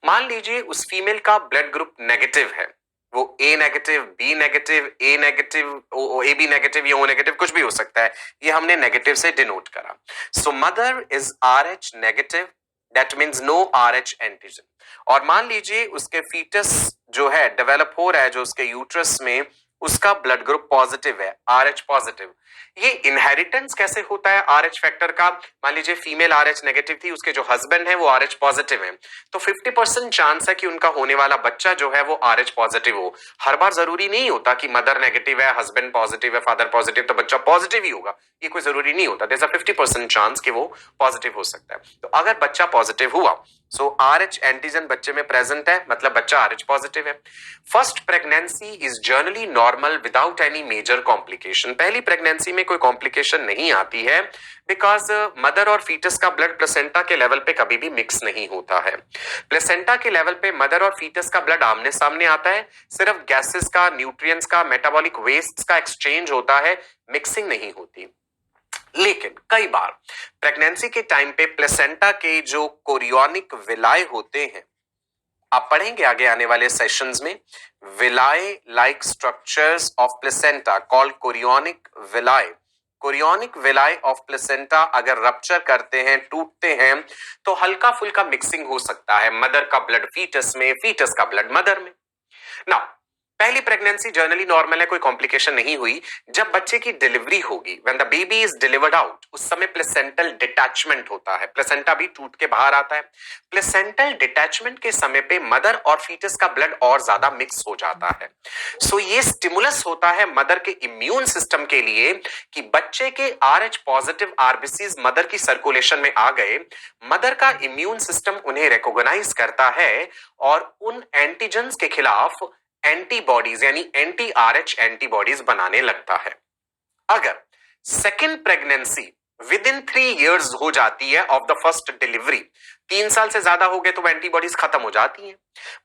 A: मान लीजिए उस फीमेल का ब्लड ग्रुप नेगेटिव है, वो A negative B negative A negative A B negative या ओ नेगेटिव कुछ भी हो सकता है, ये हमने नेगेटिव से डिनोट करा। So mother is RH negative, that means no RH antigen, और मान लीजिए उसके फीटस जो है डेवलप हो रहा है, जो उसके यूट्रस में, उसका ब्लड ग्रुप पॉजिटिव है, RH पॉजिटिव। ये इनहेरिटेंस कैसे होता है RH फैक्टर का, मान लीजिए फीमेल RH नेगेटिव थी, उसके जो हस्बैंड है वो RH पॉजिटिव है, तो 50% चांस है कि उनका होने वाला बच्चा जो है वो RH पॉजिटिव हो। हर बार जरूरी नहीं होता कि मदर नेगेटिव है, हस्बैंड पॉजिटिव है, फादर पॉजिटिव तो बच्चा पॉजिटिव ही होगा, ये कोई जरूरी नहीं होता, देयर इज अ 50% चांस कि वो पॉजिटिव हो सकता है। तो अगर बच्चा पॉजिटिव हुआ, सो RH एंटीजन बच्चे में प्रेजेंट है, मतलब बच्चा RH पॉजिटिव है। First pregnancy is generally normal without any major complication, पहली प्रेगनेंसी में कोई कॉम्प्लिकेशन नहीं आती है, बिकॉज मदर और फीटस का ब्लड प्लेसेंटा के लेवल पे कभी भी मिक्स नहीं होता है। प्लेसेंटा के लेवल पे मदर और फीटस का ब्लड आमने सामने आता है, सिर्फ गैसेस का, न्यूट्रिएंट्स का, मेटाबॉलिक वेस्ट का एक्सचेंज होता है, मिक्सिंग नहीं होती। लेकिन कई बार प्रेगनेंसी के टाइम पे प्लेसेंटा के जो कोरियोनिक विलाय होते हैं, आप पढ़ेंगे आगे आने वाले सेशंस में, villi like structures of placenta called chorionic villi. Chorionic villi of placenta अगर रप्चर करते हैं, टूटते हैं, तो हल्का फुल्का मिक्सिंग हो सकता है, मदर का ब्लड फीटस में, फीटस का ब्लड मदर में। ना पहली प्रेगनेंसी जनरली नॉर्मल है, कोई कॉम्प्लिकेशन नहीं हुई। जब बच्चे की डिलीवरी होगी, when the baby is delivered out, उस समय प्लेसेंटल डिटैचमेंट होता है, प्लेसेंटा भी टूट के बाहर आता है। प्लेसेंटल डिटैचमेंट के समय पे मदर और फीटस का ब्लड और ज्यादा मिक्स हो जाता है। सो ये स्टिमुलस होता है मदर के इम्यून सिस्टम के लिए कि बच्चे के RH पॉजिटिव आरबीसीज मदर की सर्कुलेशन में आ गए, मदर का इम्यून सिस्टम उन्हें रिकॉग्नाइज करता है और उन एंटीजेंस के खिलाफ एंटीबॉडीज यानी एंटी-RH एंटीबॉडीज बनाने लगता है। अगर second pregnancy within 3 years हो जाती है ऑफ द फर्स्ट डिलीवरी, 3 साल से ज्यादा हो गए तो एंटीबॉडीज खत्म हो जाती हैं।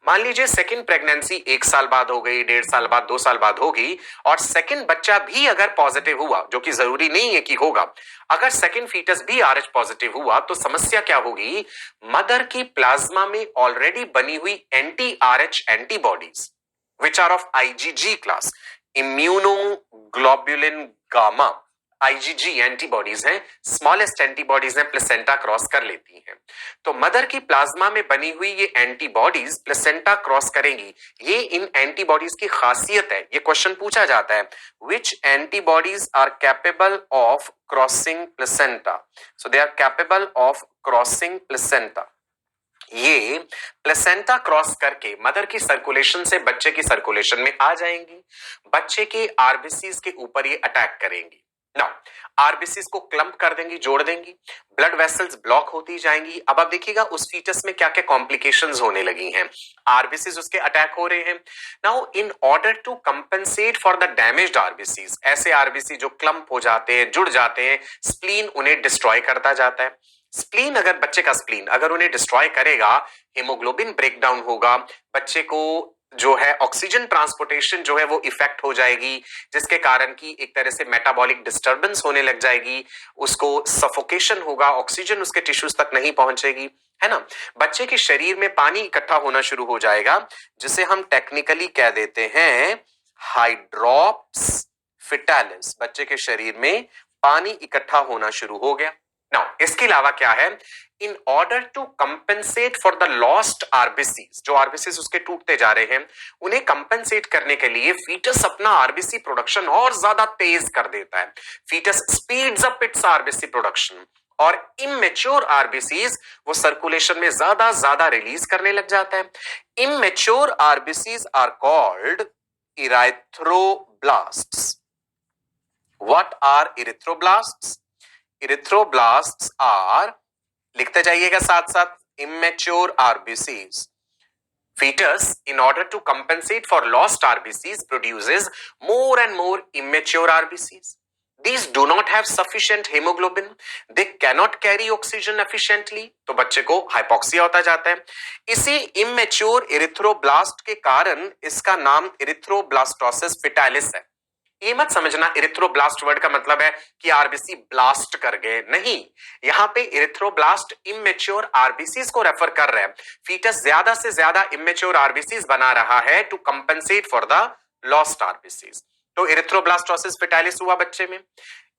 A: मान लीजिए सेकेंड प्रेगनेंसी 1 साल बाद हो गई, 1.5 साल बाद, 2 साल बाद होगी, और सेकेंड बच्चा भी अगर पॉजिटिव हुआ, जो कि जरूरी नहीं है कि होगा, अगर सेकेंड फीटस भी RH पॉजिटिव हुआ, तो समस्या क्या होगी, मदर की प्लाज्मा में ऑलरेडी बनी हुई anti RH antibodies which are of IgG class, immunoglobulin gamma, IgG antibodies हैं, स्मॉलेस्ट एंटीबॉडीज हैं, प्लेसेंटा क्रॉस कर लेती हैं। तो मदर की प्लाज्मा में बनी हुई ये एंटीबॉडीज प्लेसेंटा क्रॉस करेंगी। ये इन एंटीबॉडीज की खासियत है, ये क्वेश्चन पूछा जाता है, which antibodies are capable of crossing placenta? So they are capable of crossing placenta. ये प्लेसेंटा क्रॉस करके मदर की सर्कुलेशन से बच्चे की सर्कुलेशन में आ जाएंगी, बच्चे के आरबीसीज के ऊपर ये अटैक करेंगी। नाउ आरबीसीज को क्लम्प कर देंगी, जोड़ देंगी, ब्लड वेसल्स ब्लॉक होती जाएंगी। अब आप देखिएगा उस फीटस में क्या क्या कॉम्प्लिकेशंस होने लगी हैं, आरबीसीज उसके अटैक हो रहे हैं। Now in order to compensate for the damaged RBCs, ऐसे आरबीसी जो क्लम्प हो जाते हैं, जुड़ जाते हैं, स्प्लीन उन्हें डिस्ट्रॉय करता जाता है। स्प्लीन अगर बच्चे का स्प्लीन अगर उन्हें डिस्ट्रॉय करेगा, हीमोग्लोबिन ब्रेकडाउन होगा, बच्चे को जो है ऑक्सीजन ट्रांसपोर्टेशन जो है वो इफेक्ट हो जाएगी, जिसके कारण की एक तरह से मेटाबॉलिक डिस्टर्बेंस होने लग जाएगी, उसको सफोकेशन होगा, ऑक्सीजन उसके टिश्यूज तक नहीं पहुंचेगी, है ना। बच्चे के शरीर में पानी इकट्ठा होना शुरू हो जाएगा, जिसे हम टेक्निकली कह देते हैं हाइड्रॉप्स फिटालिस। बच्चे के शरीर में पानी इकट्ठा होना शुरू हो गया। नाउ इसके अलावा क्या है, in order to compensate for the lost RBCs, जो आरबीसीज उसके टूटते जा रहे हैं, उन्हें कंपेंसेट करने के लिए फीटस अपना आरबीसी प्रोडक्शन और ज्यादा तेज कर देता है। Fetus speeds up its RBC production, और इमेच्योर आरबीसीज वो सर्कुलेशन में ज्यादा रिलीज करने लग जाता है। Immature RBCs are called erythroblasts. What are erythroblasts? Erythroblasts are, लिखते जाइएगा साथ साथ, immature RBCs. Fetus, in order to compensate for lost RBCs, produces more and more immature RBCs. These do not have sufficient hemoglobin. They cannot carry oxygen efficiently. तो बच्चे को हाइपोक्सिया होता जाता है। इसी immature erythroblast के कारण इसका नाम erythroblastosis fetalis है। ये मत समझना इरिथ्रोब्लास्ट वर्ड का मतलब है कि आरबीसी ब्लास्ट कर गए, नहीं, यहां पे इरिथ्रोब्लास्ट इमेच्योर आरबीसीज को रेफर कर रहे हैं। फीटस ज्यादा से ज्यादा इमेच्योर आरबीसीज बना रहा है to compensate for the lost RBCs. तो इरिथ्रोब्लास्टोसिस फिटालिस हुआ बच्चे में,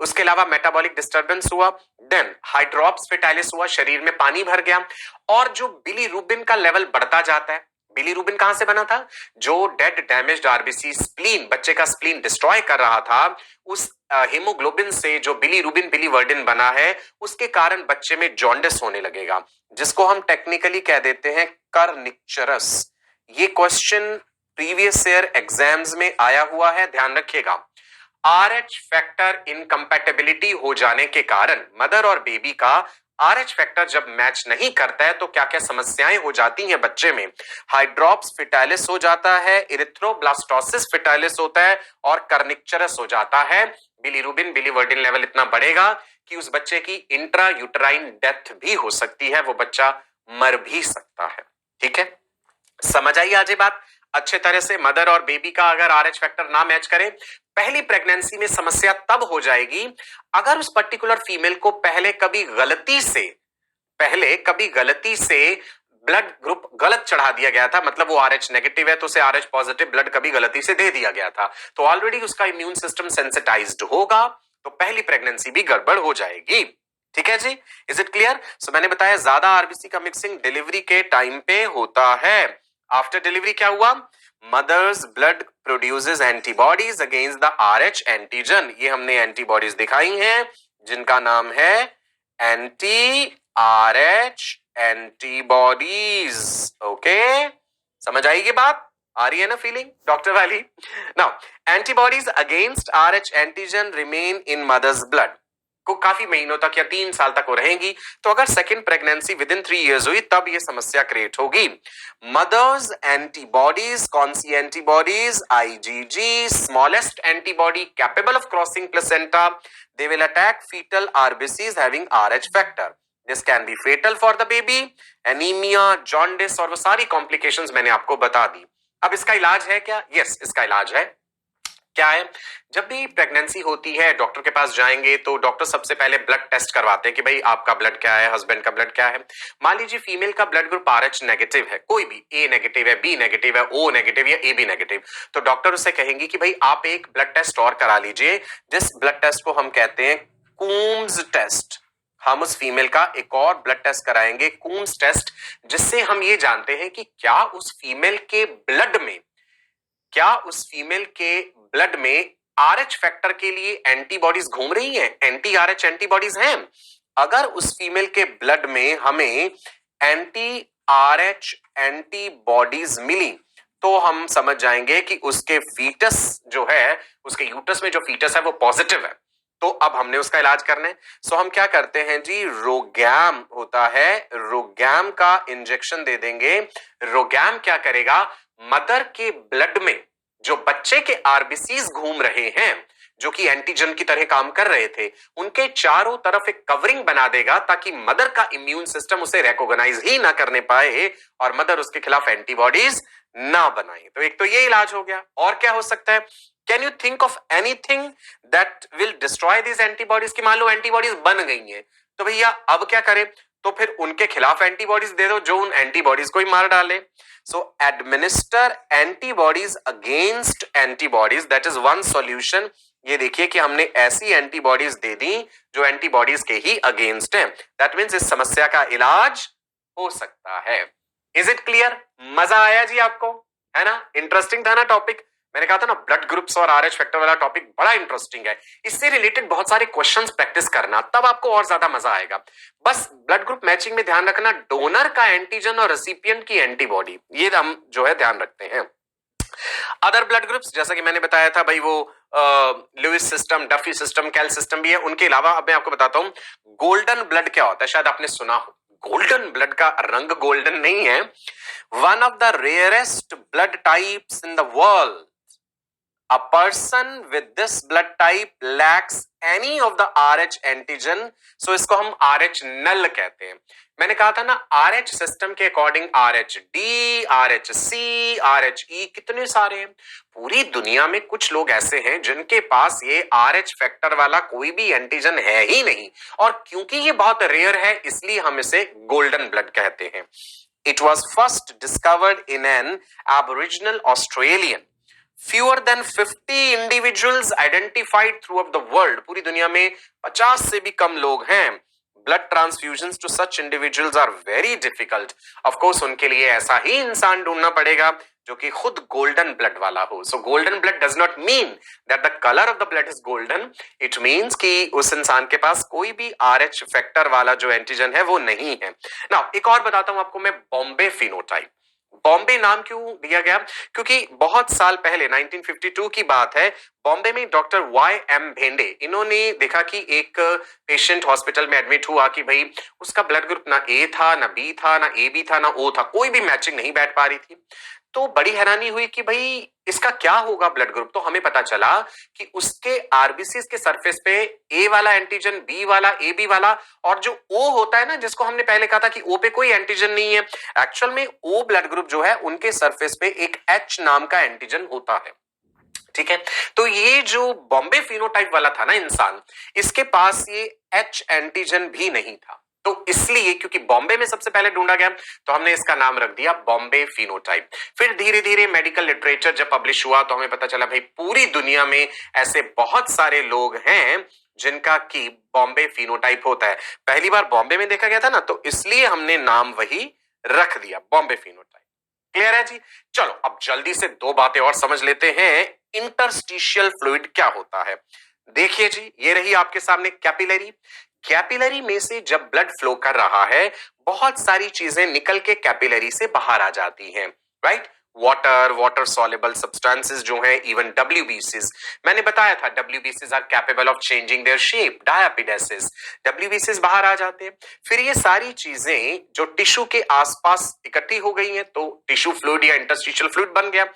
A: उसके अलावा मेटाबॉलिक डिस्टर्बेंस हुआ, देन हाइड्रॉप्स फिटालिस हुआ, शरीर में पानी भर गया, और जो बिलीरुबिन का लेवल बढ़ता जाता है। बिलीरुबिन कहां से बना था? जो डेड डैमेज्ड आरबीसी स्प्लीन, बच्चे का स्प्लीन डिस्ट्रॉय कर रहा था, उस हीमोग्लोबिन से जो बिलीरुबिन बिलीवर्डिन बना है, उसके कारण बच्चे में जॉन्डिस होने लगेगा, जिसको हम टेक्निकली कह देते हैं कर्निक्चरस। ये क्वेश्चन प्रीवियस ईयर एग्जाम्स में आया हुआ है, ध्यान रखिएगा। RH फैक्टर इनकम्पैटिबिलिटी हो जाने के कारण मदर और बेबी का RH फैक्टर जब मैच नहीं करता है तो क्या क्या समस्याएं हो जाती हैं बच्चे में। हाइड्रॉप्स फिटालिस हो जाता है, इरिथ्रोब्लास्टोसिस फिटालिस होता है, और कर्निक्चरस हो जाता है। बिलीरुबिन बिलीवर्डिन लेवल इतना बढ़ेगा कि उस बच्चे की इंट्रा यूटराइन डेथ भी हो सकती है, वो बच्चा मर भी सकता है। ठीक है, समझ आई आज ये बात अच्छे तरह से। मदर और बेबी का अगर RH फैक्टर ना मैच करे, पहली प्रेगनेंसी में समस्या तब हो जाएगी अगर उस पर्टिकुलर फीमेल को पहले कभी गलती से ब्लड ग्रुप गलत चढ़ा दिया गया था, मतलब वो RH नेगेटिव है तो उसे RH पॉजिटिव ब्लड कभी गलती से दे दिया गया था, तो ऑलरेडी उसका इम्यून सिस्टम सेंसिटाइज्ड होगा, तो पहली प्रेगनेंसी भी गड़बड़ हो जाएगी। ठीक है जी, इज इट क्लियर? सो मैंने बताया ज्यादा आरबीसी का मिक्सिंग डिलीवरी के टाइम पे होता है। आफ्टर डिलीवरी क्या हुआ? Mother's blood produces antibodies against the RH antigen. ये हमने एंटीबॉडीज दिखाई हैं जिनका नाम है एंटी RH एंटीबॉडीज। ओके, समझ आएगी बात? आ रही है ना फीलिंग डॉक्टर वाली? Now antibodies against RH antigen remain in mother's blood को काफी महीनों तक या 3 साल तक वो रहेंगी। तो अगर second pregnancy within 3 years हुई तब ये समस्या क्रिएट होगी। मदर्स एंटीबॉडीज, कौन सी antibodies? IgG, smallest antibody capable of crossing placenta, they will attack fetal RBCs having RH factor. This can be fatal for the baby, anemia, jaundice और वो सारी कॉम्प्लिकेशंस मैंने आपको बता दी। अब इसका इलाज है क्या? यस, इसका इलाज है। क्या है? जब भी प्रेगनेंसी होती है डॉक्टर के पास जाएंगे तो डॉक्टर सबसे पहले ब्लड टेस्ट करवाते हैं कि भाई आपका ब्लड क्या है, हस्बैंड का ब्लड क्या है। मान लीजिए फीमेल का ब्लड ग्रुप RH नेगेटिव है, कोई भी A नेगेटिव है, B नेगेटिव है, O नेगेटिव या AB नेगेटिव, तो डॉक्टर उससे कहेंगे कि भाई आप एक ब्लड टेस्ट और करा लीजिए, जिस ब्लड टेस्ट को हम कहते हैं कूम्स टेस्ट। हम उस फीमेल का एक और ब्लड टेस्ट कराएंगे, कूम्स टेस्ट, जिससे हम ये जानते हैं कि क्या उस फीमेल के ब्लड में RH फैक्टर के लिए एंटीबॉडीज घूम रही हैं, एंटी RH एंटीबॉडीज हैं। अगर उस फीमेल के ब्लड में हमें एंटी RH एंटीबॉडीज मिली तो हम समझ जाएंगे कि उसके फीटस जो है, उसके यूटस में जो फीटस है वो पॉजिटिव है। तो अब हमने उसका इलाज करना है। सो हम क्या करते हैं जी, रोगैम होता है, रोगैम का इंजेक्शन दे देंगे। रोगैम क्या करेगा? मदर के ब्लड में जो बच्चे के आरबीसीज घूम रहे हैं, जो कि एंटीजन की तरह काम कर रहे थे, उनके चारों तरफ एक कवरिंग बना देगा ताकि मदर का इम्यून सिस्टम उसे रिकॉग्नाइज ही ना करने पाए और मदर उसके खिलाफ एंटीबॉडीज ना बनाए। तो एक तो ये इलाज हो गया। और क्या हो सकता है? Can you think of anything that will destroy this antibodies? की मान लो एंटीबॉडीज बन गई हैं, तो भैया अब क्या करें? तो फिर उनके खिलाफ एंटीबॉडीज दे दो जो उन एंटीबॉडीज को ही मार डाले। So administer antibodies against antibodies, that is one solution. ये देखिए कि हमने ऐसी एंटीबॉडीज दे दी जो एंटीबॉडीज के ही अगेंस्ट है। दैट मीन्स इस समस्या का इलाज हो सकता है। Is it clear? मजा आया जी आपको? है ना? इंटरेस्टिंग था ना टॉपिक? मैंने कहा था ना ब्लड ग्रुप्स और RH फैक्टर वाला टॉपिक बड़ा इंटरेस्टिंग है। इससे रिलेटेड बहुत सारे क्वेश्चंस प्रैक्टिस करना, तब आपको और ज्यादा मजा आएगा। बस ब्लड ग्रुप मैचिंग में ध्यान रखना डोनर का एंटीजन और रेसिपिएंट की एंटीबॉडी, ये हम जो है ध्यान रखते हैं। अदर ब्लड ग्रुप्स जैसा कि मैंने बताया था भाई, वो Louis system, Duffy system, Kell system भी है। उनके अलावा अब मैं आपको बताता हूं गोल्डन ब्लड क्या होता है, शायद आपने सुना हो। गोल्डन ब्लड का रंग गोल्डन नहीं है। One of the rarest blood types in the world. A person with this blood type lacks any of the RH antigen, so इसको हम RH null कहते हैं। मैंने कहा था ना RH सिस्टम के अकॉर्डिंग RHD, RHC, RHE कितने सारे हैं। पूरी दुनिया में कुछ लोग ऐसे हैं जिनके पास ये RH फैक्टर वाला कोई भी एंटीजन है ही नहीं, और क्योंकि ये बहुत रेयर है इसलिए हम इसे गोल्डन ब्लड कहते हैं। It was first discovered in an Aboriginal Australian. Fewer than 50 individuals identified throughout the world. पूरी दुनिया में 50 से भी कम लोग हैं। Blood transfusions to such individuals are very difficult. Of course, उनके लिए ऐसा ही इंसान ढूंढना पड़ेगा जो कि खुद गोल्डन ब्लड वाला हो। So golden blood does not mean that the color of the blood is golden. It means कि उस इंसान के पास कोई भी RH फैक्टर वाला जो एंटीजन है वो नहीं है। Now एक और बताता हूं आपको मैं, बॉम्बे फिनोटाइप। बॉम्बे नाम क्यों दिया गया? क्योंकि बहुत साल पहले 1952 की बात है, बॉम्बे में डॉक्टर YM भेंडे, इन्होंने देखा कि एक पेशेंट हॉस्पिटल में एडमिट हुआ कि भाई उसका ब्लड ग्रुप ना A था, ना B था, ना AB था, ना O था, कोई भी मैचिंग नहीं बैठ पा रही थी। तो बड़ी हैरानी हुई कि भाई इसका क्या होगा ब्लड ग्रुप। तो हमें पता चला कि उसके आरबीसीज के सरफेस पे ए वाला एंटीजन, बी वाला, ए बी वाला, और जो ओ होता है ना, जिसको हमने पहले कहा था कि ओ पे कोई एंटीजन नहीं है, एक्चुअल में ओ ब्लड ग्रुप जो है उनके सरफेस पे एक एच नाम का एंटीजन होता है। ठीक है। तो ये जो बॉम्बे फिनोटाइप वाला था ना इंसान, इसके पास ये एच एंटीजन भी नहीं था। तो इसलिए क्योंकि बॉम्बे में सबसे पहले ढूंढा गया तो हमने इसका नाम रख दिया बॉम्बे फिनोटाइप। फिर धीरे धीरे मेडिकल लिटरेचर जब पब्लिश हुआ तो हमें पता चला भाई पूरी दुनिया में ऐसे बहुत सारे लोग हैं जिनका की बॉम्बे फिनोटाइप होता है। पहली बार बॉम्बे में देखा गया था ना, तो इसलिए हमने नाम वही रख दिया बॉम्बे फिनोटाइप। क्लियर है जी। चलो अब जल्दी से दो बातें और समझ लेते हैं। इंटरस्टिशियल फ्लूइड क्या होता है? देखिए जी, ये रही आपके सामने कैपिलरी। कैपिलरी में से जब ब्लड फ्लो कर रहा है, बहुत सारी चीजें निकल के कैपिलरी से बाहर आ जाती हैं, राइट। वाटर सॉल्युबल सब्सटेंसेस जो है, इवन डब्ल्यूबीसीज, मैंने बताया था डब्ल्यूबीसीज are capable of changing their shape, डायपिडेसिस, डब्ल्यूबीसीज बाहर आ जाते हैं। फिर ये सारी चीजें जो टिश्यू के आसपास इकट्ठी हो गई हैं तो टिश्यू फ्लूइड या इंटरस्टिशियल फ्लूइड बन गया।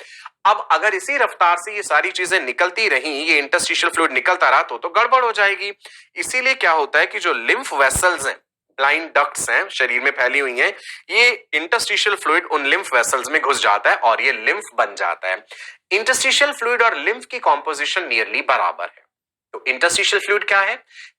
A: अब अगर इसी रफ्तार से ये सारी चीजें निकलती रही, ये इंटरस्टिशियल फ्लूइड निकलता रहा तो गड़बड़ हो जाएगी। इसीलिए क्या होता है कि जो लिम्फ वेसल्स हैं, ब्लाइंड डक्ट्स हैं, शरीर में फैली हुई हैं, ये इंटरस्टिशियल फ्लूइड उन लिम्फ वेसल्स में घुस जाता है और ये लिम्फ बन जाता है। इंटरस्टिशियल फ्लूइड और लिम्फ की कॉम्पोजिशन नियरली बराबर है। तो इंटरस्टिशियल फ्लूइड क्या है?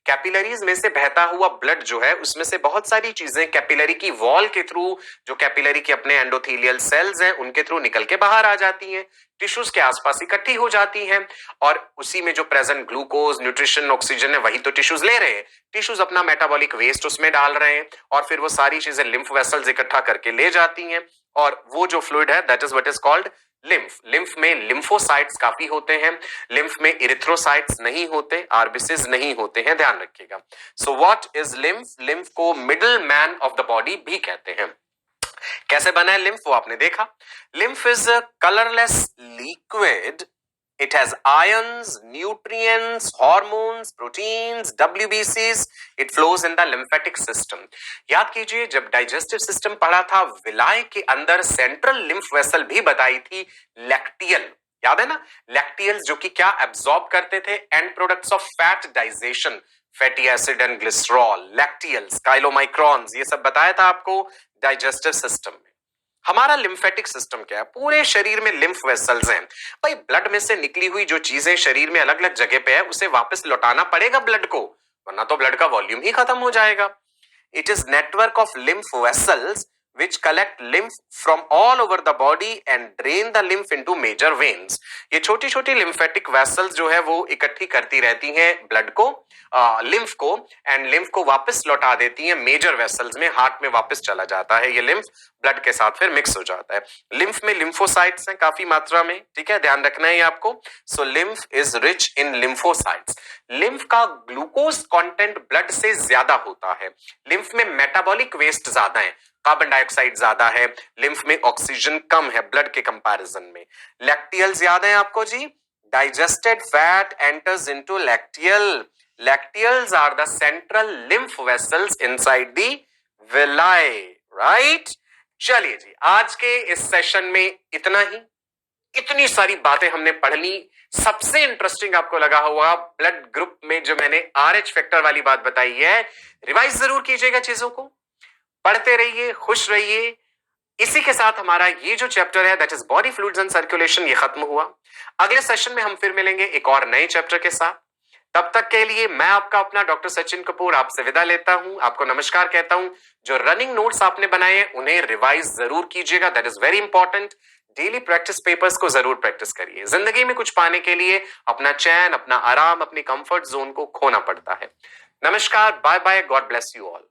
A: कैपिलरीज में से बहता हुआ ब्लड जो है, उसमें से बहुत सारी चीजें कैपिलरी की वॉल के थ्रू, जो कैपिलरी के अपने एंडोथेलियल सेल्स हैं उनके थ्रू निकल के बाहर आ जाती हैं, टिश्यूज के आसपास इकट्ठी हो जाती हैं और उसी में जो प्रेजेंट ग्लूकोज, न्यूट्रिशन, ऑक्सीजन है वही तो टिश्यूज ले रहे हैं। टिश्यूज अपना मेटाबॉलिक वेस्ट उसमें डाल रहे हैं और फिर वो सारी चीजें लिम्फ वेसल्स इकट्ठा करके ले जाती हैं और वो जो फ्लूइड है that is what is called lymph. Lymph में लिम्फोसाइट्स काफी होते हैं, लिम्फ में इरिथ्रोसाइट्स नहीं होते, आरबीसीज नहीं होते हैं, ध्यान रखिएगा। So what is lymph? Lymph को middle man of the body भी कहते हैं। कैसे बना है लिम्फ वो आपने देखा। Lymph is a colourless liquid. It has ions, nutrients, hormones, proteins, WBCs. It flows in the lymphatic system. याद कीजिए जब डाइजेस्टिव सिस्टम पढ़ा था, विलाय के अंदर सेंट्रल लिम्फ वेसल भी बताई थी, लैक्टियल, याद है ना? लैक्टियल्स जो कि क्या एब्सॉर्ब करते थे? End products of fat digestion, fatty acid and glycerol, lacteals, chylomicrons, ये सब बताया था आपको डाइजेस्टिव सिस्टम में। हमारा लिम्फेटिक सिस्टम क्या है? पूरे शरीर में लिम्फ वेसल्स हैं। भाई ब्लड में से निकली हुई जो चीजें शरीर में अलग अलग जगह पे है, उसे वापस लौटाना पड़ेगा ब्लड को, वरना तो ब्लड का वॉल्यूम ही खत्म हो जाएगा। It is network of lymph vessels which collect lymph from all over the body and drain the lymph into major veins. ये छोटी छोटी lymphatic vessels जो है वो इकट्ठी करती रहती हैं ब्लड को, लिम्फ को, एंड लिम्फ को वापस लौटा देती हैं मेजर वेसल्स में, हार्ट में वापस चला जाता है ये लिम्फ, ब्लड के साथ फिर मिक्स हो जाता है। लिम्फ में लिम्फोसाइट्स हैं काफी मात्रा में, ठीक है, ध्यान रखना है ये आपको। So lymph is rich in lymphocytes. Lymph का ग्लूकोज कंटेंट ब्लड से ज्यादा होता है। लिम्फ में मेटाबॉलिक वेस्ट ज्यादा है, कार्बन डाइऑक्साइड ज्यादा है, लिम्फ में ऑक्सीजन कम है ब्लड के कंपैरिजन में। लैक्टियल्स याद है आपको जी? Digested fat enters into lacteal. Lacteals are the central lymph vessels inside the villi, right. चलिए जी, आज के इस सेशन में इतना ही। इतनी सारी बातें हमने पढ़ ली। सबसे इंटरेस्टिंग आपको लगा होगा ब्लड ग्रुप में जो मैंने RH फैक्टर वाली बात बताई है, रिवाइज जरूर कीजिएगा, चीजों को पढ़ते रहिए, खुश रहिए। इसी के साथ हमारा ये जो चैप्टर है that is body fluids and circulation, ये खत्म हुआ। अगले सेशन में हम फिर मिलेंगे एक और नए चैप्टर के साथ। तब तक के लिए मैं आपका अपना डॉक्टर सचिन कपूर आपसे विदा लेता हूं, आपको नमस्कार कहता हूं। जो रनिंग नोट्स आपने बनाए हैं उन्हें रिवाइज जरूर कीजिएगा, that is very important. Daily practice papers को जरूर प्रैक्टिस करिए। जिंदगी में कुछ पाने के लिए अपना चैन, अपना आराम, अपनी कंफर्ट जोन को खोना पड़ता है। नमस्कार, bye bye, God bless you all.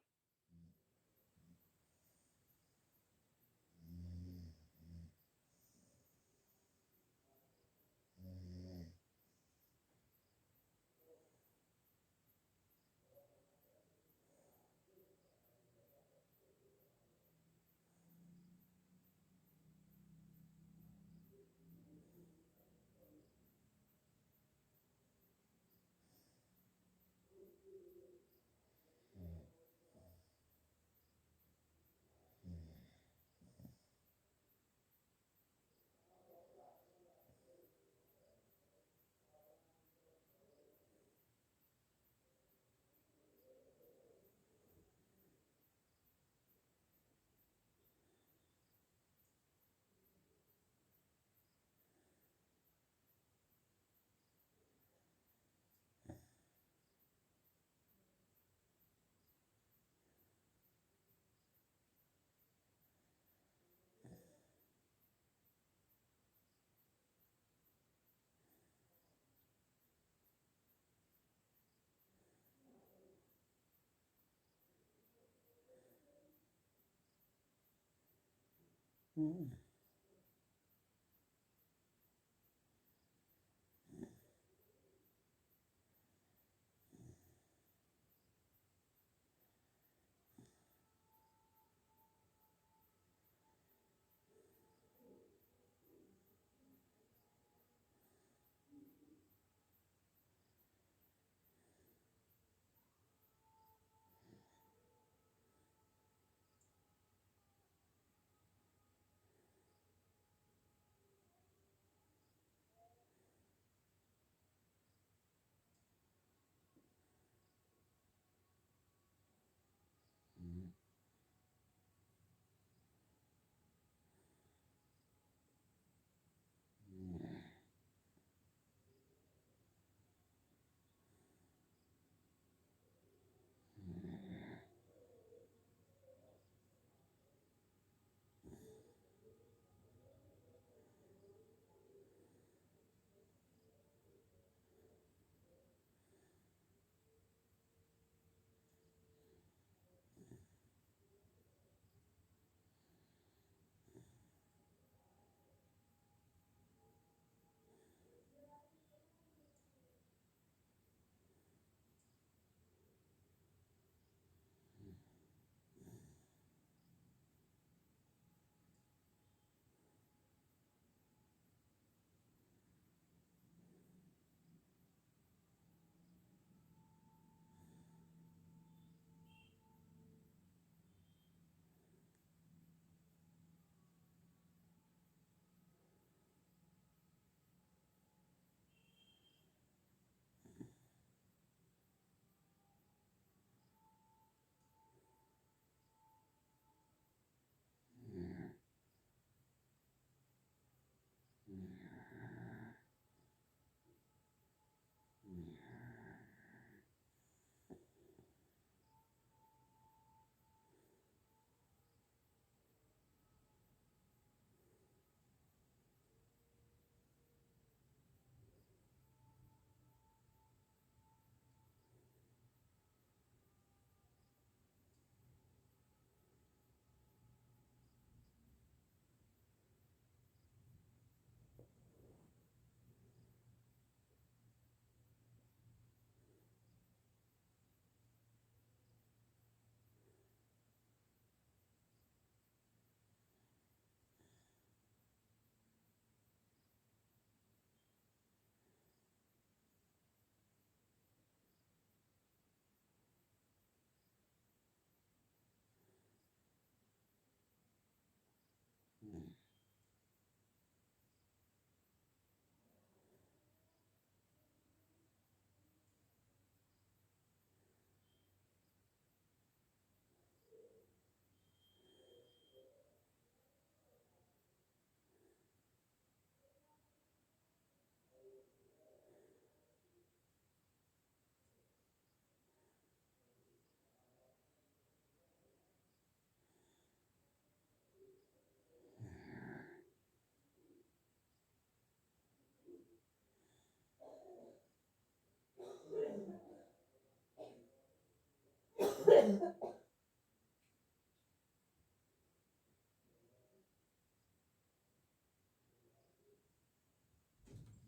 B: Hmm,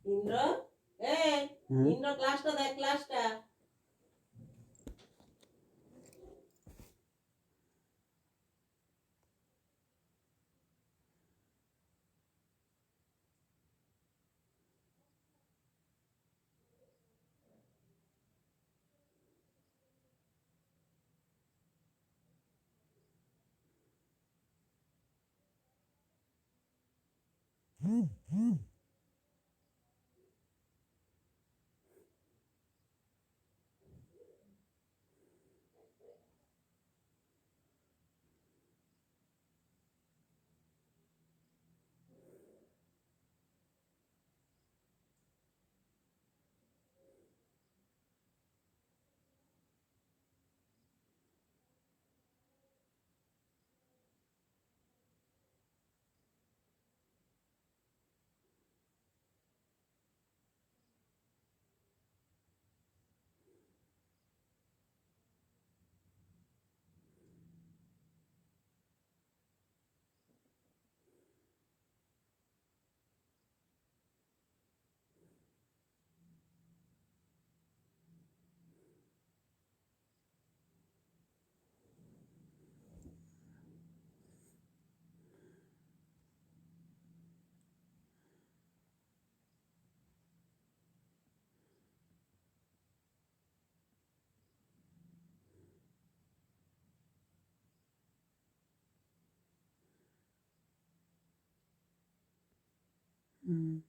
C: Indra এই ইন্দ্র ক্লাসটা দেখ ক্লাসটা
B: हम्म,